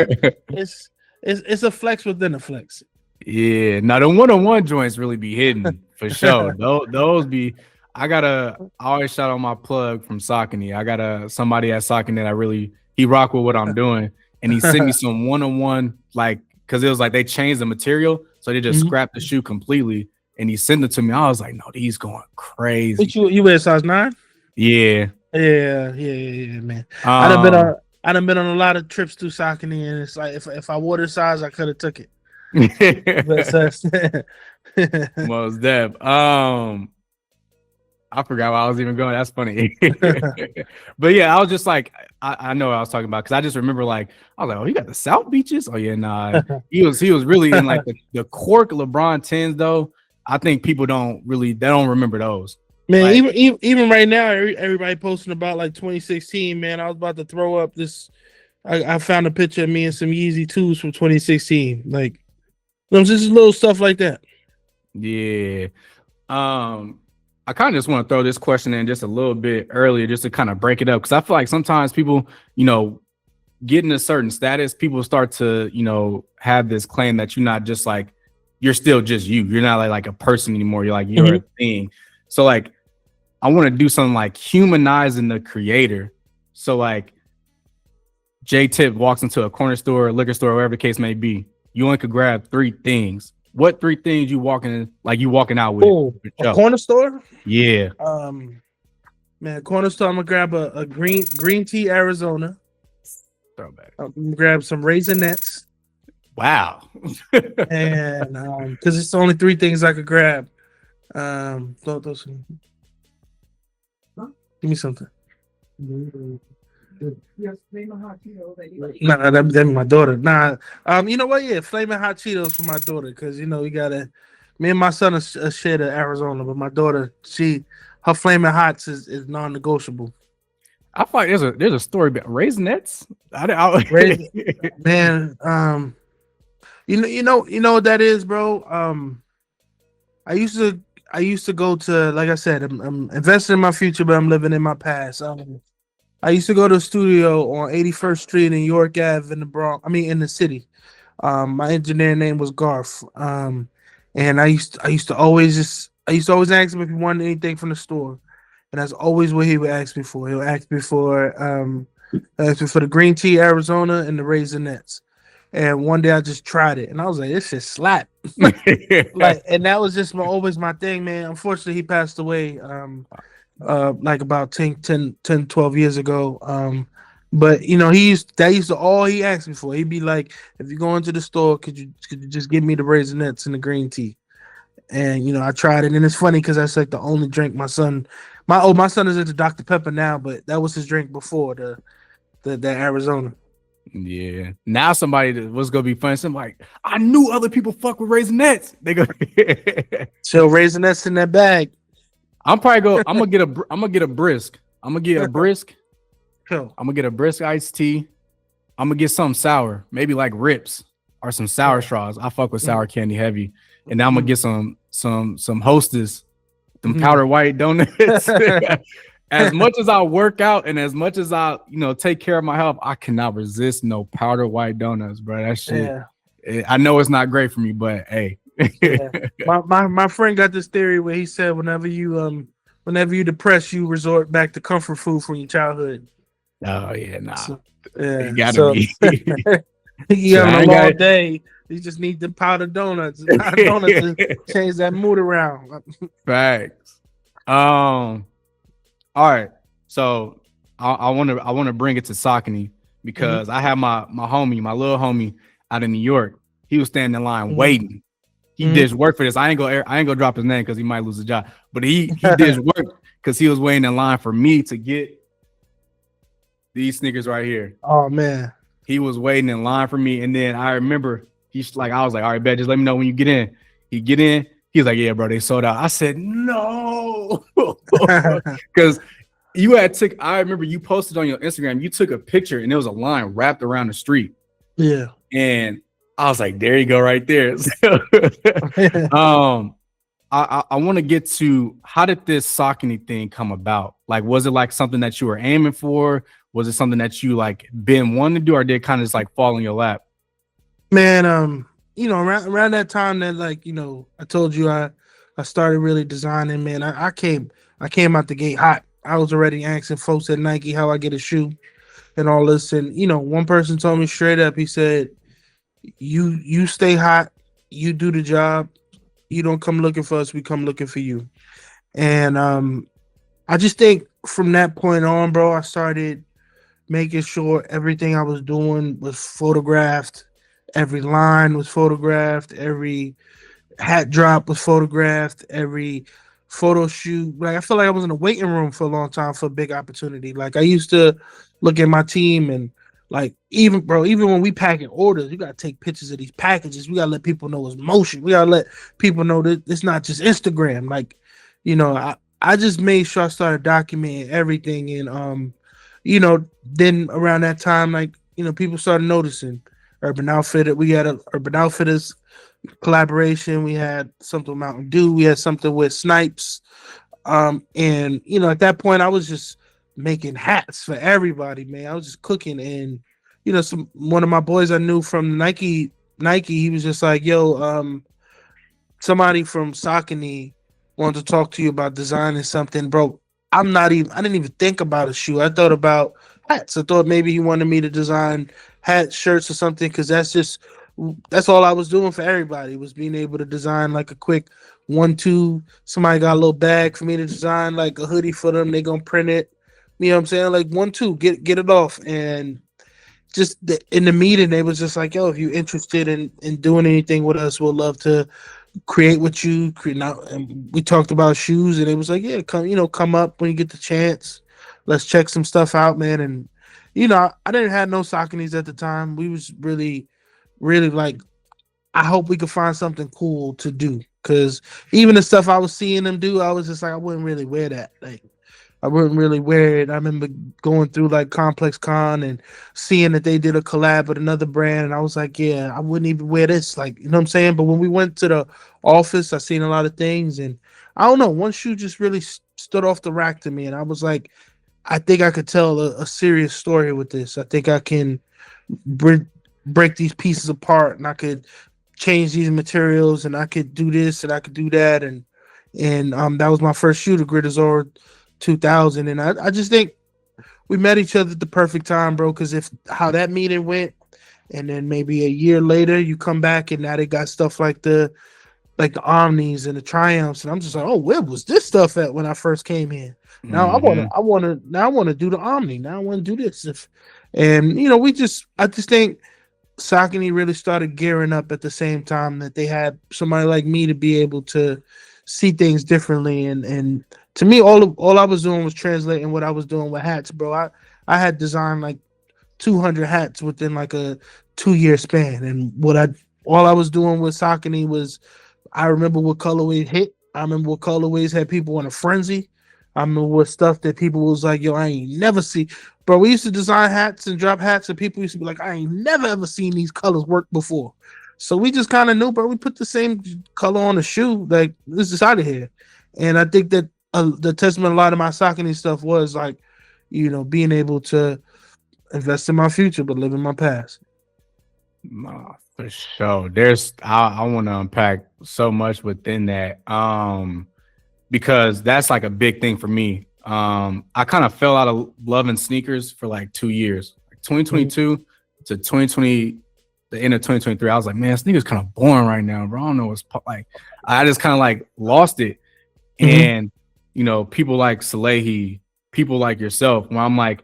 it's a flex within a flex. Yeah, now the one-on-one joints really be hidden for sure. Those be. I always shout out my plug from Saucony. I got somebody at Saucony that he rock with what I'm doing, and he sent me some one-on-one like because it was like they changed the material, so they just scrapped the shoe completely, and he sent it to me. I was like, no, these going crazy. What you wear size 9? Yeah. Yeah, man. I done been on a lot of trips through Saucony, and it's like if I wore the size, I could have took it. Most def. I forgot where I was even going. That's funny. But yeah, I was just like, I know what I was talking about because I just remember like I was like, oh, you got the South Beaches? Oh yeah, nah. He was really in like the cork LeBron 10s though. I think people don't remember those. Man, like, even right now, everybody posting about like 2016. Man, I was about to throw up this. I found a picture of me and some Yeezy 2s from 2016. Like, just little stuff like that. Yeah. I kind of just want to throw this question in just a little bit earlier, just to kind of break it up, because I feel like sometimes people, getting a certain status, people start to, you know, have this claim that you're not just like, you're still just you. You're not like a person anymore. You're like, you're a thing. So like, I want to do something like humanizing the creator. So like J-Tip walks into a corner store, liquor store, whatever the case may be. You only could grab 3 things. What 3 things you walking out with? Oh, a corner store? Yeah. Man, corner store, I'm gonna grab a green tea Arizona. Throwback. I'm gonna grab some Raisinets. Wow. And because it's the only 3 things I could grab. Those, give me something. Yes, Flamin' Hot Cheetos. Nah, that's my daughter. Nah, you know what? Yeah, Flamin' Hot Cheetos for my daughter, because you know we gotta. Me and my son are share the Arizona, but my daughter, her Flamin' Hots is non-negotiable. I thought there's a story about Raisinets. Man, you know what that is, bro. I used to go to, like I said, I'm investing in my future, but I'm living in my past. I used to go to a studio on 81st Street in York Ave in the Bronx. I mean, in the city. My engineer name was Garth. And I used to always ask him if he wanted anything from the store, and that's always what he would ask me for. He'll ask me for the green tea Arizona and the Raisinets. And one day I just tried it, and I was like, "This shit slap!" Like, and that was just always my thing, man. Unfortunately, he passed away. Like about 12 years ago. But you know, that used to all he asked me for. He'd be like, if you go into the store, could you just give me the Raisinets and the green tea? And you know, I tried it, and it's funny because that's like the only drink my son is into Dr. Pepper now, but that was his drink before the Arizona. Yeah. Now somebody that was gonna be funny. Somebody, I knew other people fuck with Raisinets. They go so Raisinets in that bag. I'm gonna get a brisk. I'm gonna get a brisk. Cool. I'm gonna get a brisk iced tea. I'm gonna get something sour, maybe like Rips or some sour straws. I fuck with sour candy heavy. And now I'm gonna get some Hostess, some powdered white donuts. As much as I work out and as much as I, you know, take care of my health, I cannot resist no powdered white donuts, bro. That shit. Yeah. I know it's not great for me, but hey. Yeah. My friend got this theory where he said whenever you depressed, you resort back to comfort food from your childhood. Oh yeah, nah. So, yeah, you gotta be. You having a long day. You just need the powdered donuts. Donuts to change that mood around. Facts. All right. So I want to bring it to Saucony because I have my little homie out in New York. He was standing in line waiting. He did his work for this. I ain't gonna drop his name because he might lose his job. But he did his work because he was waiting in line for me to get these sneakers right here. Oh man. He was waiting in line for me. And then I remember I was like, all right, bet, just let me know when you get in. He get in. He was like, yeah, bro, they sold out. I said, no. Because I remember you posted on your Instagram, you took a picture and there was a line wrapped around the street. Yeah. And I was like, there you go, right there. I want to get to, how did this Saucony thing come about? Like, was it like something that you were aiming for? Was it something that you like been wanting to do, or did it kind of just like fall in your lap? Man, you know, around that time that, like, you know, I told you I started really designing, man. I came out the gate hot. I was already asking folks at Nike how I get a shoe and all this. And, you know, one person told me straight up, he said, you stay hot, you do the job. You don't come looking for us, we come looking for you. And I just think from that point on, bro, I started making sure everything I was doing was photographed. Every line was photographed. Every hat drop was photographed. Every photo shoot. Like, I feel like I was in a waiting room for a long time for a big opportunity. Like, I used to look at my team and, like, even when we packing orders, you gotta take pictures of these packages. We gotta let people know it's motion. We gotta let people know that it's not just Instagram. Like, you know, I just made sure I started documenting everything. And you know, then around that time, like, you know, people started noticing Urban Outfitters. We had a Urban Outfitters collaboration. We had something with Mountain Dew. We had something with Snipes. And you know, at that point, I was just making hats for everybody, man. I was just cooking, and one of my boys I knew from Nike, he was just like, yo, somebody from Saucony wanted to talk to you about designing something, bro. I didn't even think about a shoe. I thought about hats. I thought maybe he wanted me to design hats, shirts, or something, because that's all I was doing for everybody, was being able to design like a quick 1-2. Somebody got a little bag for me to design like a hoodie for them. They gonna print it. You know what I'm saying? Like 1-2, get it off. And in the meeting, they was just like, yo, if you're interested in doing anything with us, we'll love to create what you create now. And we talked about shoes, and it was like, yeah, come up when you get the chance. Let's check some stuff out, man. And I didn't have no Sauconys at the time. We was really like, I hope we could find something cool to do, because even the stuff I was seeing them do, I was just like, I wouldn't really wear that. Like, I wouldn't really wear it. I remember going through like Complex Con and seeing that they did a collab with another brand, and I was like, yeah, I wouldn't even wear this. Like, you know what I'm saying? But when we went to the office, I seen a lot of things, and I don't know, one shoe just really stood off the rack to me, and I was like, I think I could tell a serious story with this. I think I can break these pieces apart, and I could change these materials, and I could do this and I could do that, and that was my first shoe, the Gritazor 2000. And I just think we met each other at the perfect time, bro, because if how that meeting went, and then maybe a year later you come back and now they got stuff like the Omnis and the Triumphs, and I'm just like, oh, where was this stuff at when I first came in? Now I want to do the Omni. Now I want to do this. I just think Saucony really started gearing up at the same time that they had somebody like me to be able to see things differently. And to me, all I was doing was translating what I was doing with hats, bro. I had designed like 200 hats within like a 2-year span, and all I was doing with Saucony was, I remember what colorways hit. I remember what colorways had people in a frenzy. I remember what stuff that people was like, yo, I ain't never see. Bro, we used to design hats and drop hats, and people used to be like, I ain't never ever seen these colors work before. So we just kind of knew, bro. We put the same color on the shoe, like, this is out of here. And I think that the testament a lot of my Saucony stuff was like, being able to invest in my future but live in my past. For sure. I want to unpack so much within that, because that's like a big thing for me. I kind of fell out of loving sneakers for like 2 years, like 2022 to 2020, the end of 2023. I was like, man, sneakers kind of boring right now, bro. I don't know what's like. I just kind of like lost it. And people like Salehi, people like yourself, when I'm like,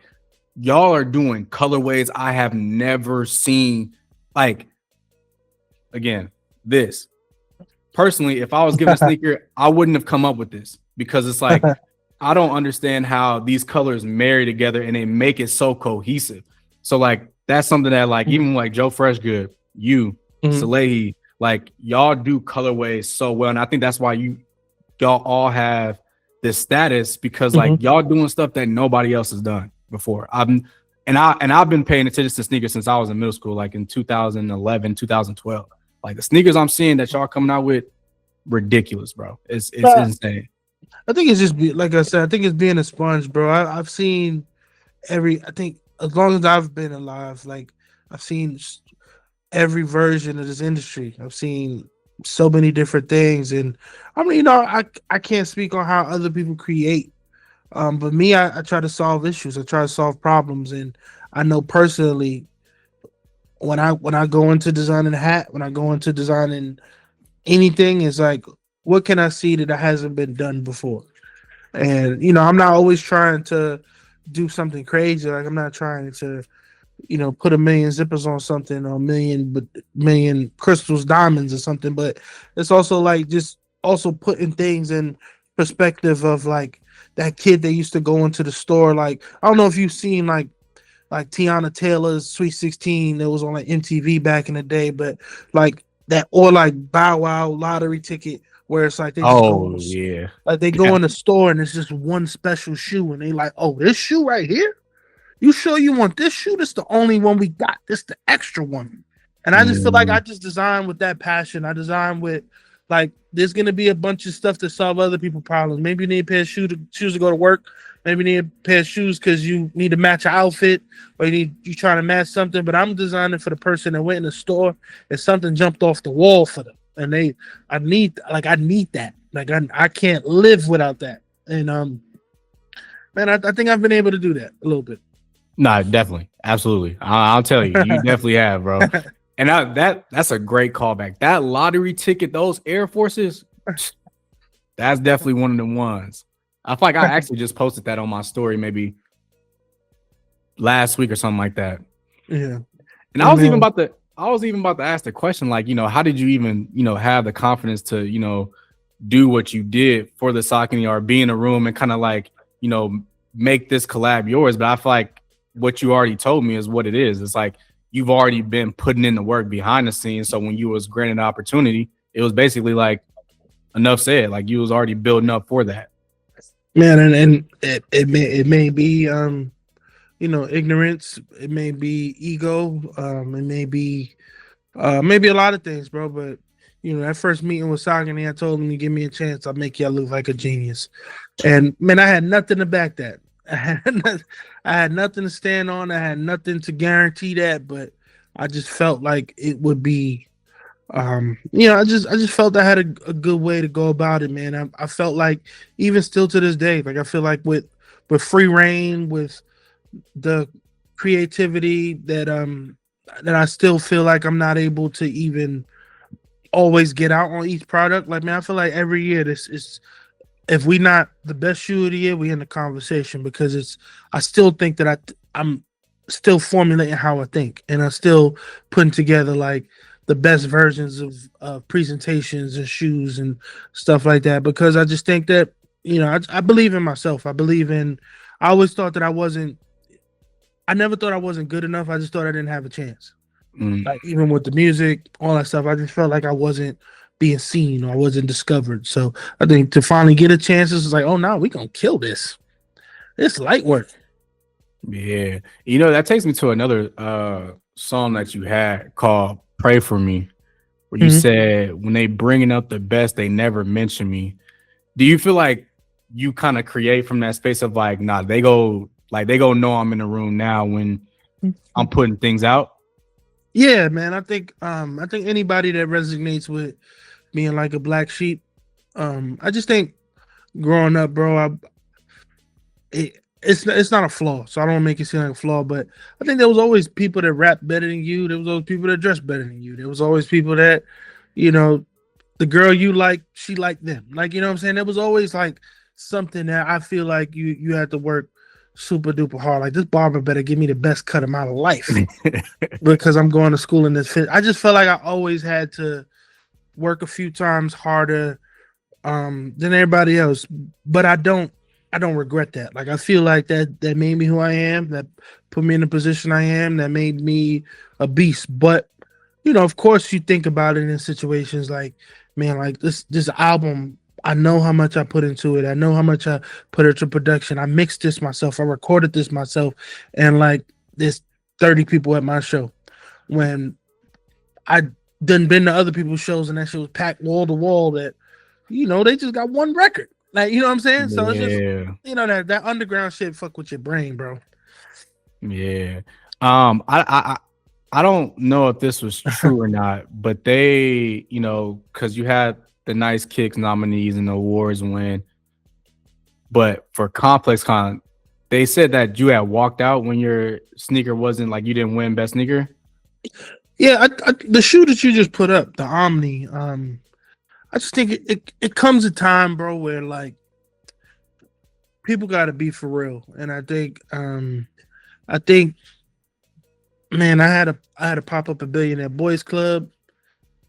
y'all are doing colorways I have never seen. Like, again, this personally, if I was given a sneaker, I wouldn't have come up with this, because it's like, I don't understand how these colors marry together and they make it so cohesive. So like, that's something that like, even like Joe Freshgood, Salehi, like, y'all do colorways so well. And I think that's why y'all all have this status, because like y'all doing stuff that nobody else has done before. I've been paying attention to sneakers since I was in middle school, like in 2011, 2012. Like, the sneakers I'm seeing that y'all coming out with, ridiculous, bro. It's insane. I think it's just, like I said, I think it's being a sponge, bro. I've seen I think as long as I've been alive, like, I've seen every version of this industry. I've seen so many different things, and I mean, I can't speak on how other people create. But me, I try to solve issues. I try to solve problems, and I know personally, when I go into designing a hat, when I go into designing anything, it's like, what can I see that hasn't been done before? And I'm not always trying to do something crazy. Like, I'm not trying to, put 1 million zippers on something, or 1 million crystals, diamonds, or something. But it's also like, just also putting things in perspective of like that kid that used to go into the store. Like, I don't know if you've seen like Tiana Taylor's Sweet 16 that was on like MTV back in the day, but like that, or like Bow Wow lottery ticket, where it's like they just they go in the store and it's just one special shoe, and they like, oh, this shoe right here, you sure you want this shoe? This the only one we got. This the extra one. And I just feel like I just design with that passion. I design with like, there's gonna be a bunch of stuff to solve other people's problems. Maybe you need a pair of shoes to go to work. Maybe you need a pair of shoes because you need to match an outfit, or you trying to match something. But I'm designing for the person that went in the store and something jumped off the wall for them, and I need that. Like I can't live without that. And man, I think I've been able to do that a little bit. No, definitely, absolutely. I'll tell you, you definitely have, bro. And that's a great callback. That lottery ticket, those Air Forces, that's definitely one of the ones. I feel like I actually just posted that on my story maybe last week or something like that. Yeah. And I was even about to ask the question, like, how did you even, have the confidence to, do what you did for the Saucony or be in a room and kind of like, make this collab yours? But I feel like what you already told me is what it is. It's like you've already been putting in the work behind the scenes. So when you was granted an opportunity, it was basically like enough said, like you was already building up for that. Man, and it may be ignorance, it may be ego, it may be maybe a lot of things, bro. But that first meeting with Saucony, I told him to give me a chance, I'll make y'all look like a genius. And man, I had nothing to back that. I had nothing to stand on. I had nothing to guarantee that, but I just felt like it would be I just felt I had a good way to go about it, man. I felt like even still to this day, like I feel like with free reign, with the creativity that I still feel like I'm not able to even always get out on each product. Like, man, I feel like every year this is, if we not the best shoe of the year, we in the conversation, because I still think that I'm still formulating how I think, and I'm still putting together like the best versions of presentations and shoes and stuff like that, because I just think that, I believe in myself. I always thought that I never thought I wasn't good enough. I just thought I didn't have a chance. Like, even with the music, all that stuff, I just felt like I wasn't being seen or I wasn't discovered. So I think to finally get a chance, it's like, oh no, we gonna kill this. It's light work. Yeah. That takes me to another song that you had called Pray For Me, where you said, when they bringing up the best, they never mention me. Do you feel like you kind of create from that space of like, nah, they go know I'm in the room now when I'm putting things out? Yeah, man. I think anybody that resonates with being like a black sheep, I just think growing up, bro, it's not a flaw, so I don't make it seem like a flaw, but I think there was always people that rap better than you. There was always people that dress better than you. There was always people that, the girl you like, she liked them. Like, you know what I'm saying? There was always like something that I feel like you had to work super duper hard. Like, this barber better give me the best cut of my life because I'm going to school in this fit. I just felt like I always had to work a few times harder than everybody else, but I don't regret that. Like, I feel like that made me who I am, that put me in the position I am, that made me a beast. But of course, you think about it in situations like, man, like this album, I know how much I put into it. I know how much I put into production. I mixed this myself. I recorded this myself. And like, there's 30 people at my show. When I done been to other people's shows and that shit was packed wall to wall, that, they just got one record. Like, you know what I'm saying? So it's just, that underground shit fuck with your brain, bro. Yeah. I don't know if this was true or not, but they, because you had the Nice Kicks nominees and the awards win, but for Complex Con, they said that you had walked out when your sneaker wasn't, like, you didn't win best sneaker. Yeah, the shoe that you just put up, the Omni, I just think it comes a time, bro, where like people got to be for real, and I think, man, I had to pop up a Billionaire Boys Club,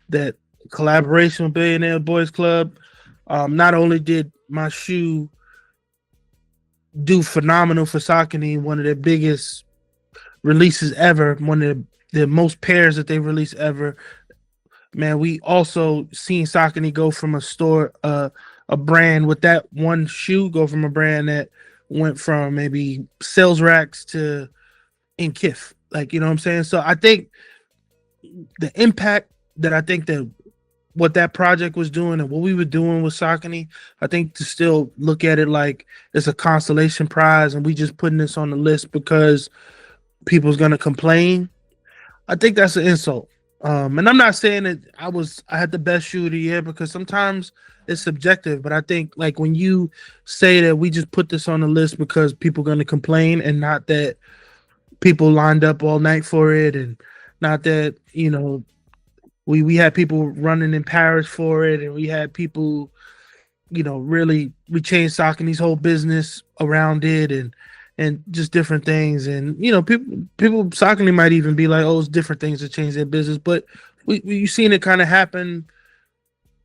that collaboration with Billionaire Boys Club. Not only did my shoe do phenomenal for Saucony, one of their biggest releases ever, one of the most pairs that they released ever. Man, we also seen Saucony go from a brand with that one shoe, go from a brand that went from maybe sales racks to in Kif. Like, you know what I'm saying? So I think the impact that I think that what that project was doing and what we were doing with Saucony, I think to still look at it like it's a consolation prize and we just putting this on the list because people's gonna complain, I think that's an insult. And I'm not saying that I had the best shoe of the year because sometimes it's subjective, but I think like when you say that we just put this on the list because people are gonna complain and not that people lined up all night for it and not that, you know, we had people running in Paris for it and we had people, you know, really we changed Saucony's whole business around it and just different things. And, you know, people Saucony might even be like, oh, it's different things to change their business. But you've seen it kind of happen.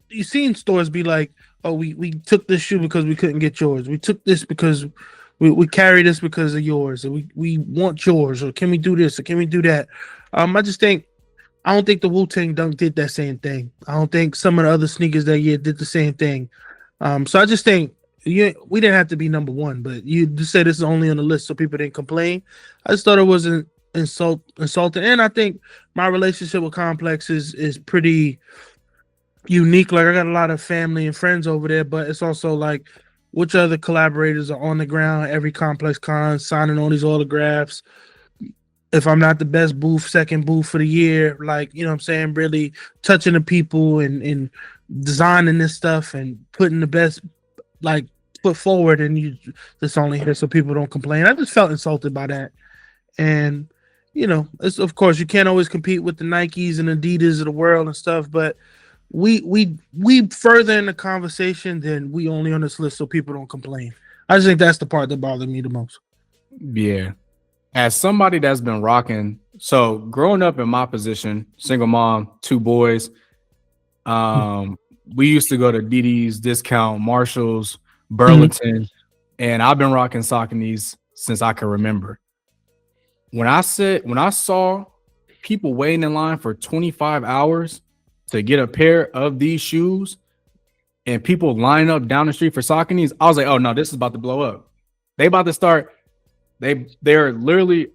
You've seen stores be like, oh, we took this shoe because we couldn't get yours. We took this because we carry this because of yours. And we want yours. Or can we do this? Or can we do that? I don't think the Wu-Tang Dunk did that same thing. I don't think some of the other sneakers that year did the same thing. So I just think we didn't have to be number one, but you just said this is only on the list so people didn't complain. I just thought it was an insulting. And I think my relationship with Complex is pretty unique. Like I got a lot of family and friends over there, but it's also like which other collaborators are on the ground every Complex Con signing all these autographs. If I'm not the best booth, second booth for the year, like, you know what I'm saying, really touching the people and designing this stuff and putting the best like foot forward, and you just only here so people don't complain. I just felt insulted by that. And, you know, it's, of course you can't always compete with the Nikes and Adidas of the world and stuff, but we further in the conversation than we only on this list so people don't complain. I just think that's the part that bothered me the most. Yeah. As somebody that's been rocking, so growing up in my position, single mom, 2 boys, we used to go to DD's, Discount, Marshalls, Burlington, and I've been rocking Sauconys since I can remember. When I saw people waiting in line for 25 hours to get a pair of these shoes and people lining up down the street for Sauconys, I was like, oh no, this is about to blow up. They about to start. They're literally,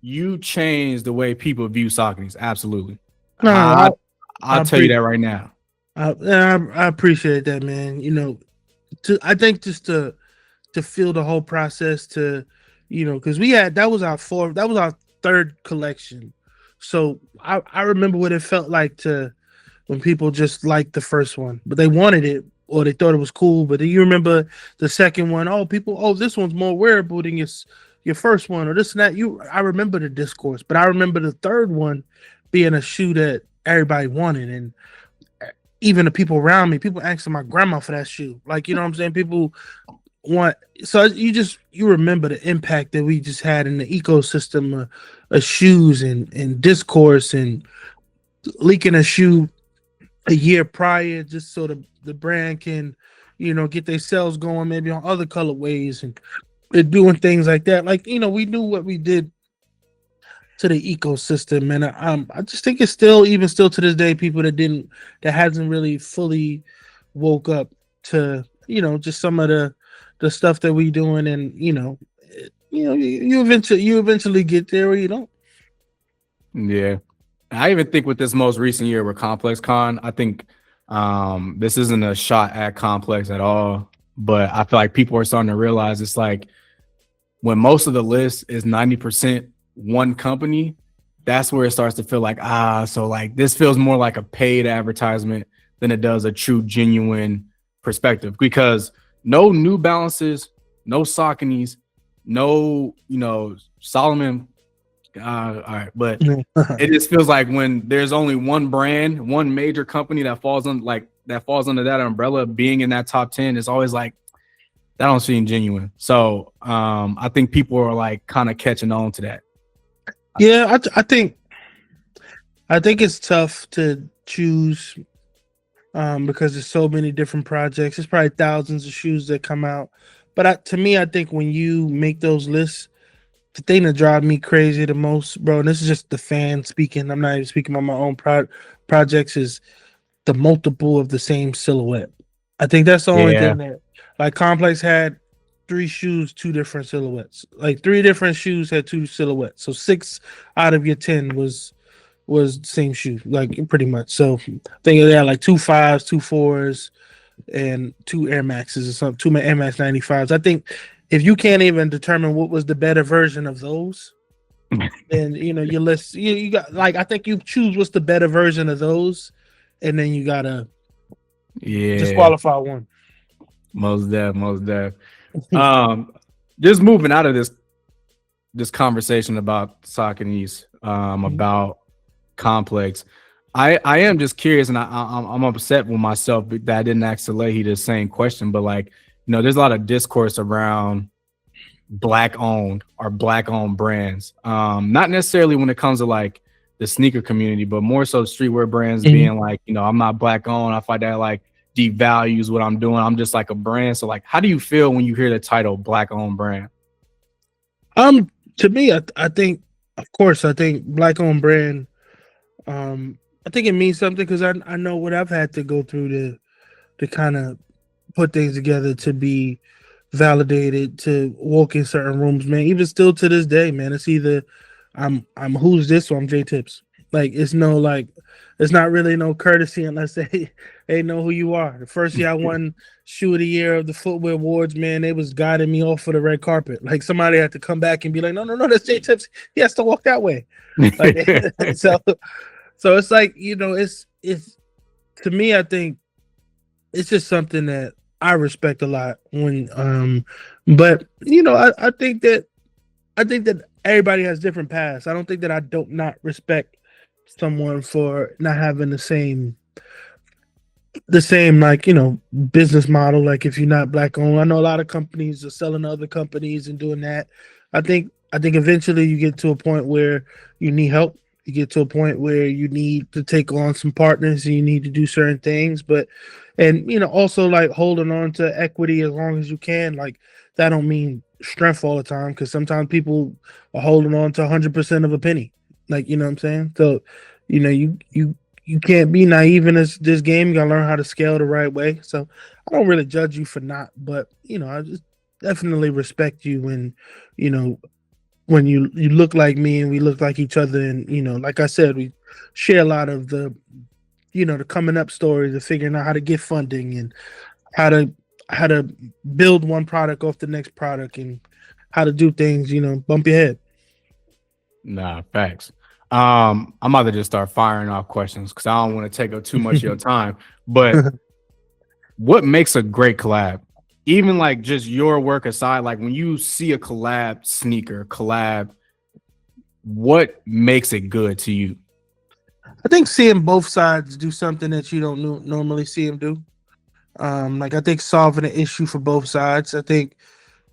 you change the way people view Sauconys. Absolutely. No, I'll tell you that right now. I appreciate that, man. You know, I think just to feel the whole process to, you know, because that was our 3rd collection. So I remember what it felt like when people just liked the first one, but they wanted it or they thought it was cool. But then you remember the second one, this one's more wearable than your first one, or this and that. I remember the discourse, but I remember the third one being a shoe that everybody wanted. And even the people around me, people asking my grandma for that shoe. Like, you know what I'm saying? People want, so you remember the impact that we just had in the ecosystem of shoes and discourse and leaking a shoe a year prior, just so the brand can, you know, get their sales going maybe on other colorways and they're doing things like that. Like, you know, we knew what we did to the ecosystem, and I just think it's still to this day, people that hasn't really fully woke up to, you know, just some of the stuff that we doing, and you eventually get there or you don't. Yeah. I even think with this most recent year with Complex Con, I think this isn't a shot at Complex at all, but I feel like people are starting to realize it's like when most of the list is 90% one company, that's where it starts to feel like, so like this feels more like a paid advertisement than it does a true, genuine perspective, because no New Balances, no Sauconys, no, you know, Solomon. All right, but it just feels like when there's only one brand, one major company that falls under that umbrella, being in that top 10 is always like, that don't seem genuine. So I think people are like kind of catching on to that. Yeah, I think it's tough to choose because there's so many different projects. There's probably thousands of shoes that come out, but to me, I think when you make those lists, the thing that drives me crazy the most, bro, and this is just the fan speaking, I'm not even speaking on my own projects, is the multiple of the same silhouette. I think that's the only thing that, like, Complex had 3 shoes, 2 different silhouettes. Like 3 different shoes had 2 silhouettes. So 6 out of your 10 was was the same shoe, like pretty much. So I think they had like 2.5s, 2.4s, and 2 Air Maxes or something, 2 Air Max 95s. I think if you can't even determine what was the better version of those, then you list you got like I think you choose what's the better version of those, and then you gotta disqualify one. Most def. Just moving out of this conversation about Saucony's, about Complex. I am just curious, and I'm upset with myself that I didn't ask Salehi the same question, but like, there's a lot of discourse around black owned brands. Not necessarily when it comes to like the sneaker community, but more so streetwear brands being like, I'm not black owned. I find that like devalues what I'm doing. I'm just like a brand. So like, how do you feel when you hear the title black owned brand? To me, I think, of course, I think black owned brand, I think it means something because I know what I've had to go through to kind of put things together to be validated, to walk in certain rooms, man. Even still to this day, man, it's either I'm who's this or I'm J Tips. Like it's not really no courtesy unless they know who you are. The first year I won Shoe of the Year of the Footwear Awards, man, they was guiding me off for the red carpet. Like somebody had to come back and be like, no, that's J Tips. He has to walk that way. Like, so it's like, it's to me, I think it's just something that I respect a lot when but I think that everybody has different paths. I don't think that I don't not respect someone for not having the same like business model. Like if you're not black owned, I know a lot of companies are selling to other companies and doing that. I think eventually you get to a point where you need help. You get to a point where you need to take on some partners and you need to do certain things, and also like holding on to equity as long as you can. Like that don't mean strength all the time, because sometimes people are holding on to 100% of a penny. Like, you know what I'm saying? So, you can't be naive in this game. You gotta learn how to scale the right way. So I don't really judge you for not, but I just definitely respect you when you look like me and we look like each other, and like I said, we share a lot of the the coming up stories of figuring out how to get funding and how to build one product off the next product and how to do things, bump your head. Nah, facts. I'm about to just start firing off questions because I don't want to take up too much of your time, but what makes a great collab? Even like just your work aside, like when you see a collab, what makes it good to you? I think seeing both sides do something that you don't normally see them do. Like I think solving an issue for both sides. I think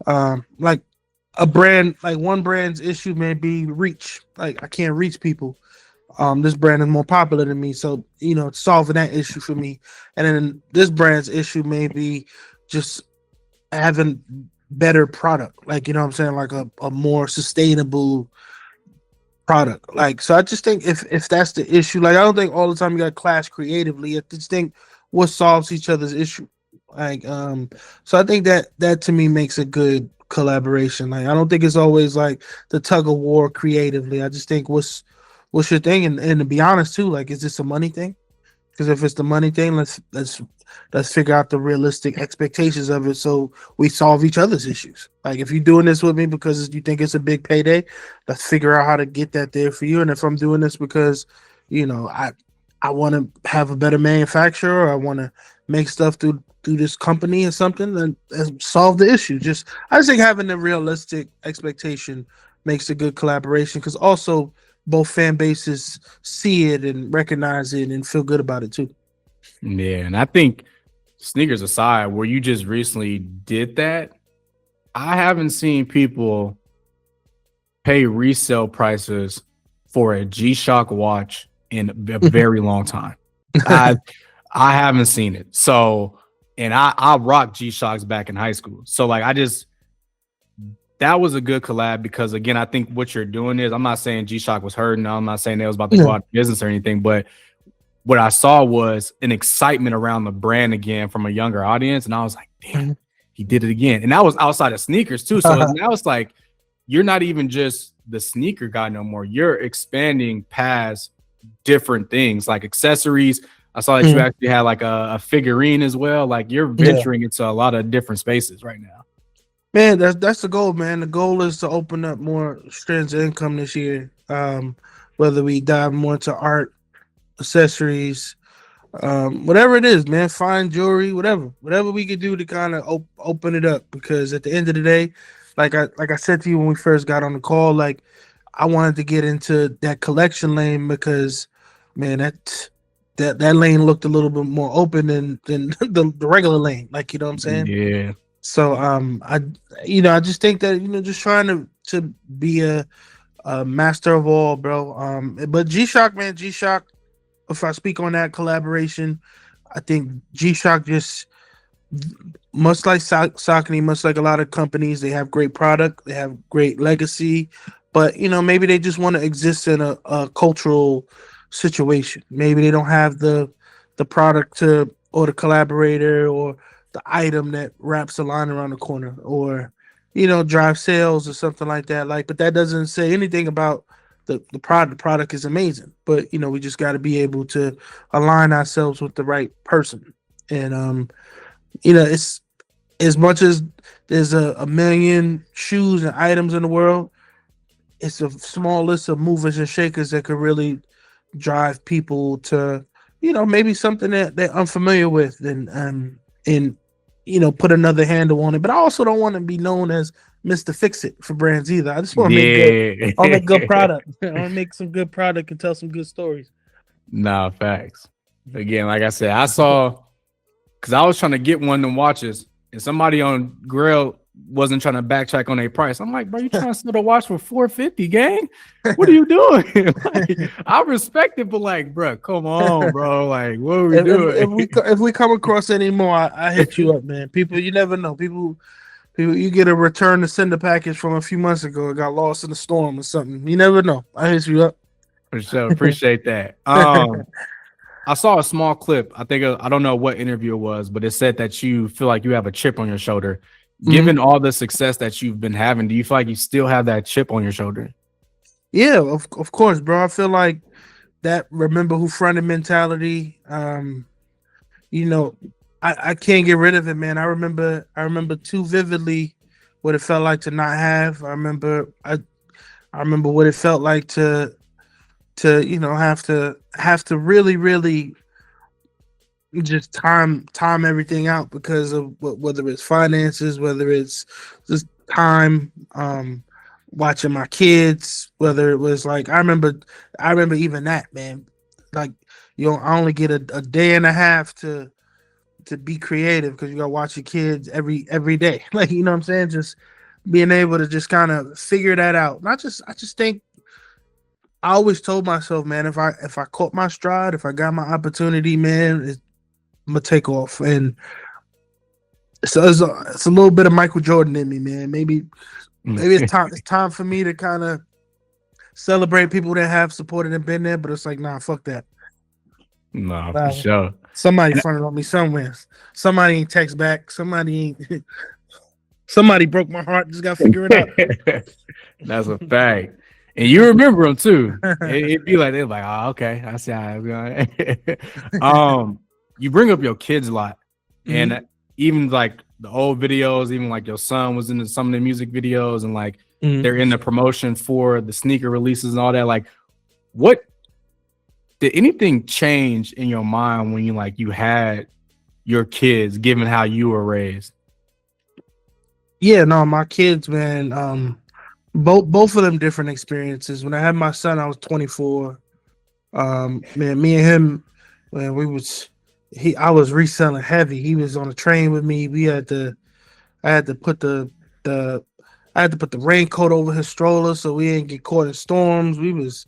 like a brand, like one brand's issue may be reach. Like I can't reach people. This brand is more popular than me, so solving that issue for me. And then this brand's issue may be just having better product, like what I'm saying, like a more sustainable product. Like, so I just think if that's the issue, like I don't think all the time you got to clash creatively. I just think what solves each other's issue. Like so I think that to me makes a good collaboration. Like I don't think it's always like the tug of war creatively. I just think what's your thing, and to be honest too, like is this a money thing? Because if it's the money thing, let's figure out the realistic expectations of it so we solve each other's issues. Like if you're doing this with me because you think it's a big payday, let's figure out how to get that there for you. And if I'm doing this because I want to have a better manufacturer, or I want to make stuff through this company or something, then solve the issue. I just think having the realistic expectation makes a good collaboration, because also both fan bases see it and recognize it and feel good about it too. Yeah, and I think sneakers aside, where you just recently did that, I haven't seen people pay resale prices for a G-Shock watch in a very long time. I haven't seen it. So, and I rocked G-Shocks back in high school. So like that was a good collab, because again, I think what you're doing is, I'm not saying G-Shock was hurting. I'm not saying they was about to go out of business or anything, but what I saw was an excitement around the brand again from a younger audience. And I was like, damn, he did it again. And that was outside of sneakers too. So now it's like, you're not even just the sneaker guy no more. You're expanding past different things like accessories. I saw that you actually had like a figurine as well. Like you're venturing into a lot of different spaces right now. Man, that's the goal, man. The goal is to open up more streams of income this year. Whether we dive more into art, accessories, whatever it is, man, fine jewelry, whatever we could do to kind of open it up. Because at the end of the day, like I said to you when we first got on the call, like I wanted to get into that collection lane because, man, that lane looked a little bit more open than the regular lane. Like, you know what I'm saying? Yeah. So I just think that, just trying to be a master of all, bro. But G-Shock, man, G-Shock, if I speak on that collaboration, I think G-Shock just, much like Saucony, much like a lot of companies, they have great product, they have great legacy, but maybe they just want to exist in a cultural situation. Maybe they don't have the product or the collaborator or the item that wraps a line around the corner, or drive sales or something like that. Like, but that doesn't say anything about the product. The product is amazing, but we just got to be able to align ourselves with the right person. And it's, as much as there's a million shoes and items in the world, it's a small list of movers and shakers that could really drive people to maybe something that they're unfamiliar with, and put another handle on it. But I also don't want to be known as Mr. Fix It for brands either. I just want to make good product. I want to make some good product and tell some good stories. Nah, facts. Again, like I said, I saw, because I was trying to get one of them watches, and somebody on Grail wasn't trying to backtrack on their price. I'm like, bro, you trying to sell the watch for $450, gang? What are you doing? Like, I respect it, but like, bro, come on, bro. Like, what are we doing? If we come across any more, I hit you up, man. People, you never know. People, you get a return to sender package from a few months ago. It got lost in the storm or something. You never know. I hit you up. For sure. Appreciate that. I saw a small clip. I think I don't know what interview it was, but it said that you feel like you have a chip on your shoulder. Given all the success that you've been having, do you feel like you still have that chip on your shoulder? Yeah, of course, bro. I feel like that remember who fronted mentality. I can't get rid of it, man. I remember too vividly what it felt like to not have. I remember what it felt like to have to really just time everything out because of whether it's finances, whether it's just time, watching my kids, whether it was like I remember even that, man. Like, I only get a day and a half to be creative because you gotta watch your kids every day. Like, you know what I'm saying? Just being able to just kind of figure that out. And I just think I always told myself, man, if I caught my stride, if I got my opportunity, man, I'm gonna take off. And so it's a little bit of Michael Jordan in me, man. Maybe it's time for me to kind of celebrate people that have supported and been there, but it's like, nah, fuck that. No, for sure. Somebody fronted on me somewhere. Somebody ain't text back. Somebody broke my heart. Just gotta figure it out. That's a fact. And you remember them too. It'd be like, they're like, oh, okay, I see how it's going. You bring up your kids a lot, and even like the old videos, even like your son was in some of the music videos, and like they're in the promotion for the sneaker releases and all that. Like, what did anything change in your mind when you had your kids, given how you were raised? Yeah, no, my kids, man. Both of them different experiences. When I had my son, I was 24. Man, me and him, man, I was reselling heavy. He was on the train with me. I had to put the raincoat over his stroller so we didn't get caught in storms. We was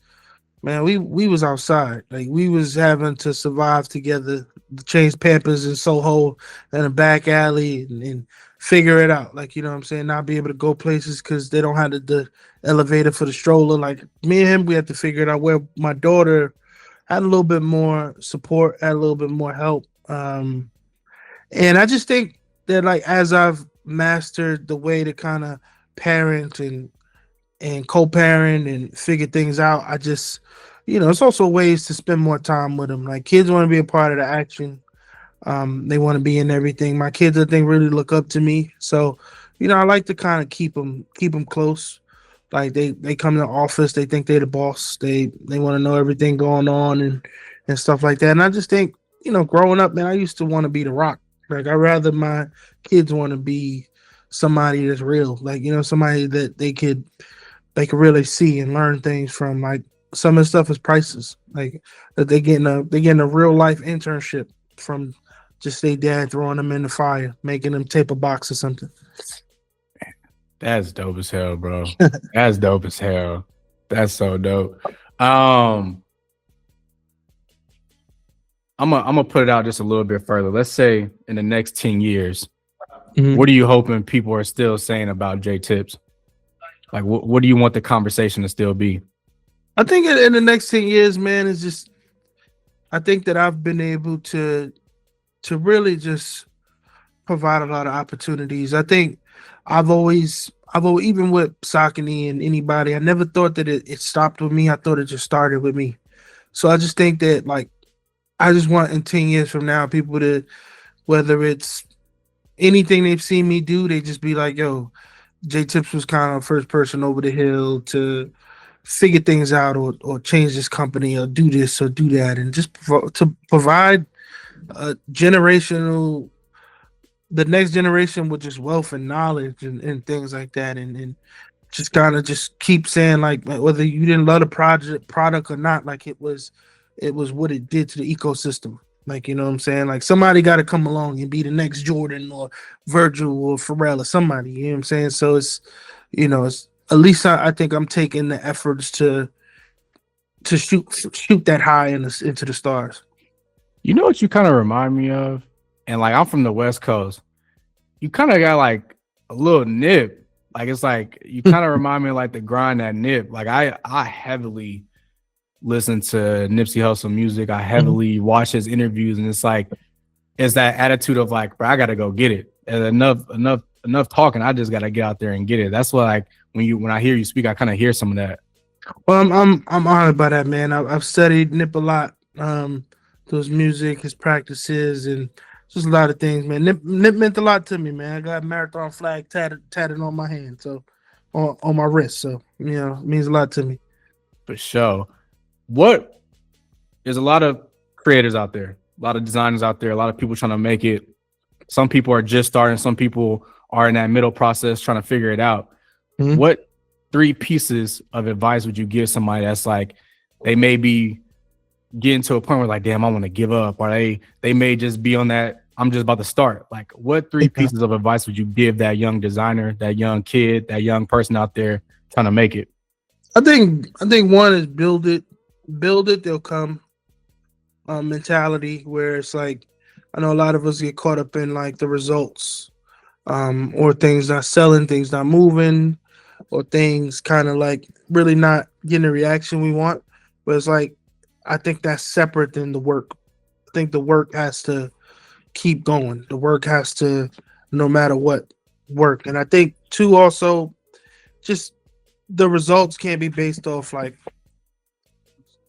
outside. Like, we was having to survive together, change Pampers in Soho in a back alley and figure it out. Like, you know what I'm saying? Not be able to go places because they don't have the elevator for the stroller. Like, me and him, we had to figure it out. Where my daughter had a little bit more support, had a little bit more help. And I just think that, like, as I've mastered the way to kind of parent and co-parent and figure things out, I just, it's also ways to spend more time with them. Like kids want to be a part of the action. They want to be in everything. My kids, I think, really look up to me. So, I like to kind of keep them close. Like they come to the office, they think they're the boss. They want to know everything going on and stuff like that. And I just think, growing up, man, I used to want to be the rock. Like I'd rather my kids want to be somebody that's real. Like, somebody that they could really see and learn things from. Like some of the stuff is priceless. Like that they getting a real life internship from just their dad throwing them in the fire, making them tape a box or something. That's dope as hell, bro. That's dope as hell. That's so dope. I'm gonna put it out just a little bit further. Let's say in the next 10 years, what are you hoping people are still saying about J Tips? Like, what do you want the conversation to still be? I think in the next 10 years, man, is just I think that I've been able to really just provide a lot of opportunities. I think I've always even with Saucony and anybody, I never thought that it stopped with me. I thought it just started with me. So I just think that like I just want in 10 years from now people to, whether it's anything they've seen me do, they just be like, yo, J Tips was kind of first person over the hill to figure things out or change this company or do this or do that, and just to provide a the next generation with just wealth and knowledge and things like that, and just kind of just keep saying like whether you didn't love the product or not, like it was what it did to the ecosystem. Like, you know what I'm saying? Like somebody got to come along and be the next Jordan or Virgil or Pharrell or somebody, you know what I'm saying? So it's at least I think I'm taking the efforts to shoot that high into the stars. You know what you kind of remind me of? And like I'm from the West Coast. You kind of got like a little nip. Like it's like you kind of remind me of like the grind that nip. Like I heavily listen to Nipsey Hussle music. I heavily watch his interviews, and it's like it's that attitude of like, bro, I gotta go get it. And enough talking. I just gotta get out there and get it. That's what like when I hear you speak, I kind of hear some of that. Well, I'm honored by that, man. I've studied Nip a lot. Those music, his practices, and just a lot of things, man. Nip meant a lot to me, man. I got a marathon flag tatted on my hand, so on my wrist. So it means a lot to me. For sure. What there's a lot of creators out there, a lot of designers out there, a lot of people trying to make it. Some people are just starting, some people are in that middle process trying to figure it out. What 3 pieces of advice would you give somebody that's like they may be getting to a point where like, damn, I want to give up, or they may just be on that I'm just about to start? Like, what 3 pieces of advice would you give that young designer, that young kid, that young person out there trying to make it? I think one is build it, they'll come mentality, where it's like I know a lot of us get caught up in like the results, or things not selling, things not moving, or things kind of like really not getting the reaction we want. But it's like I think that's separate than the work. I think the work has to keep going. The work has to, no matter what, work. And I think 2 also, just the results can't be based off like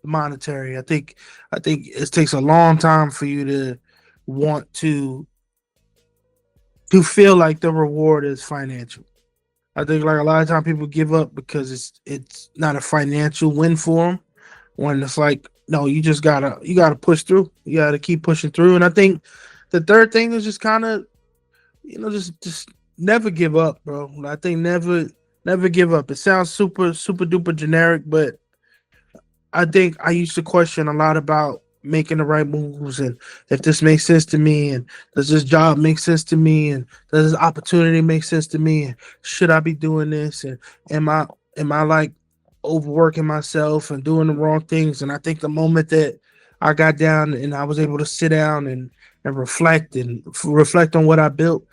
monetary. I think it takes a long time for you to want to feel like the reward is financial. I think like a lot of time people give up because it's not a financial win for them. When it's like, no, you gotta push through. You gotta keep pushing through. And I think the third thing is just kind of, just never give up, bro. I think never give up. It sounds super duper generic, but I think I used to question a lot about making the right moves, and if this makes sense to me, and does this job make sense to me, and does this opportunity make sense to me, and should I be doing this, and am I like overworking myself and doing the wrong things? And I think the moment that I got down and I was able to sit down and reflect on what I built,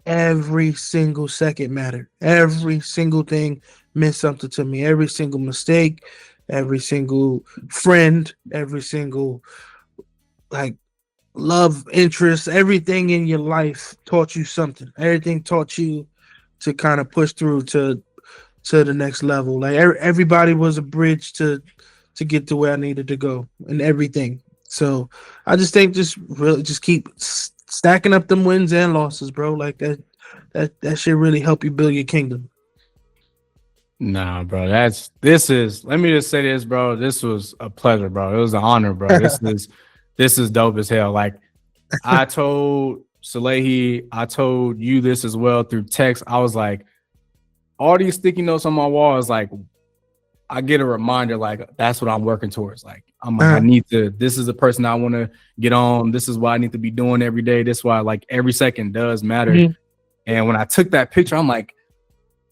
every single second mattered. Every single thing meant something to me. Every single mistake, every single friend, every single like love interest, everything in your life taught you something. Everything taught you to kind of push through to the next level. Like everybody was a bridge to to get to where I needed to go and everything. So I just think just really just keep stacking up them wins and losses, bro. Like that should really help you build your kingdom. Nah, bro. Let me just say this, bro. This was a pleasure, bro. It was an honor, bro. This is dope as hell. Like, I told Salehi, I told you this as well through text. I was like, all these sticky notes on my wall is like, I get a reminder, like, that's what I'm working towards. Like, I'm like, I need to, this is the person I want to get on. This is what I need to be doing every day. This is why, like, every second does matter. Mm-hmm. And when I took that picture, I'm like,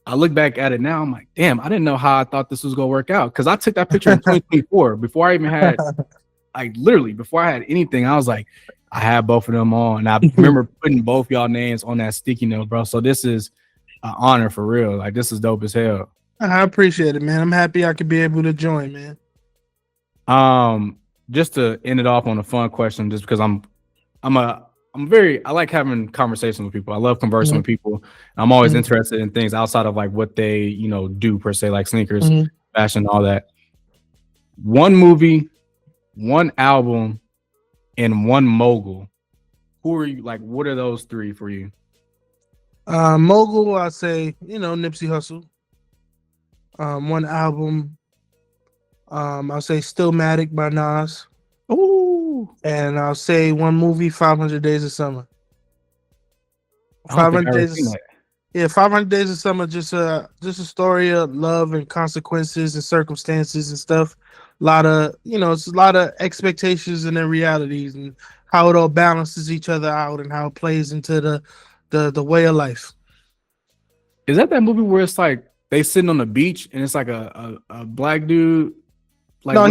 I look back at it now, I'm like, damn, I didn't know how I thought this was going to work out. Because I took that picture in 2024 before I even had, like, literally before I had anything. I was like, I had both of them on. And I remember putting both y'all names on that sticky note, bro. So this is an honor for real. Like, this is dope as hell. I appreciate it, man. I'm happy I could be able to join, man. Just to end it off on a fun question, just because I like having conversations with people. I love conversing with people. I'm always interested in things outside of like what they, you know, do per se, like sneakers, fashion, all that. One movie, one album, and one mogul. Who are you? Like, what are those three for you? Mogul, I'd say, you know, Nipsey Hussle. One album, I'll say Stillmatic by Nas. Ooh. And I'll say one movie, 500 Days of Summer. 500 Days. Yeah, 500 Days of Summer, just a story of love and consequences and circumstances and stuff. A lot of, you know, it's a lot of expectations and then realities and how it all balances each other out and how it plays into the way of life. Is that movie where it's like they sitting on the beach and it's like a black dude? Like, no,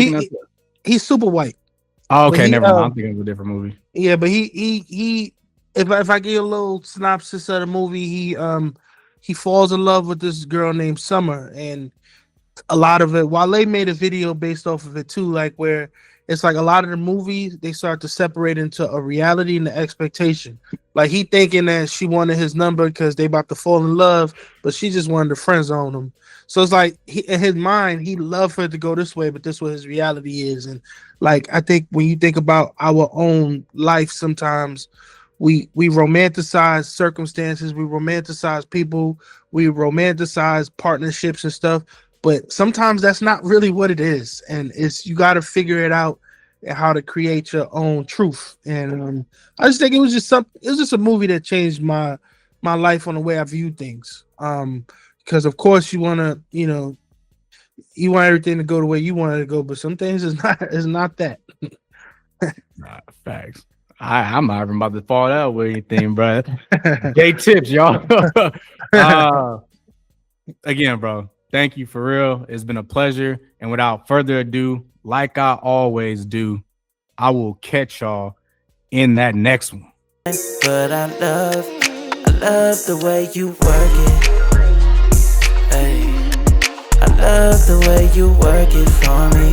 he's super white. Oh, okay, never mind. I'm thinking of a different movie. Yeah, but he if I give you a little synopsis of the movie, he falls in love with this girl named Summer, and a lot of it, Wale made a video based off of it too, like where it's like a lot of the movies they start to separate into a reality and the expectation. Like he thinking that she wanted his number because they about to fall in love, but she just wanted to friend zone him. So it's like in his mind, he loved her to go this way, but this is what his reality is. And like I think when you think about our own life, sometimes we romanticize circumstances, we romanticize people, we romanticize partnerships and stuff. But sometimes that's not really what it is, and you got to figure it out and how to create your own truth. And I just think it was just a movie that changed my life on the way I view things. Because of course you want everything to go the way you want it to go, but some things is not that. Facts. I'm not even about to fall out with anything, bro. Day tips, y'all. Again, bro. Thank you for real. It's been a pleasure. And without further ado, like I always do, I will catch y'all in that next one. But I love the way you work it. Hey, I love the way you work it for me.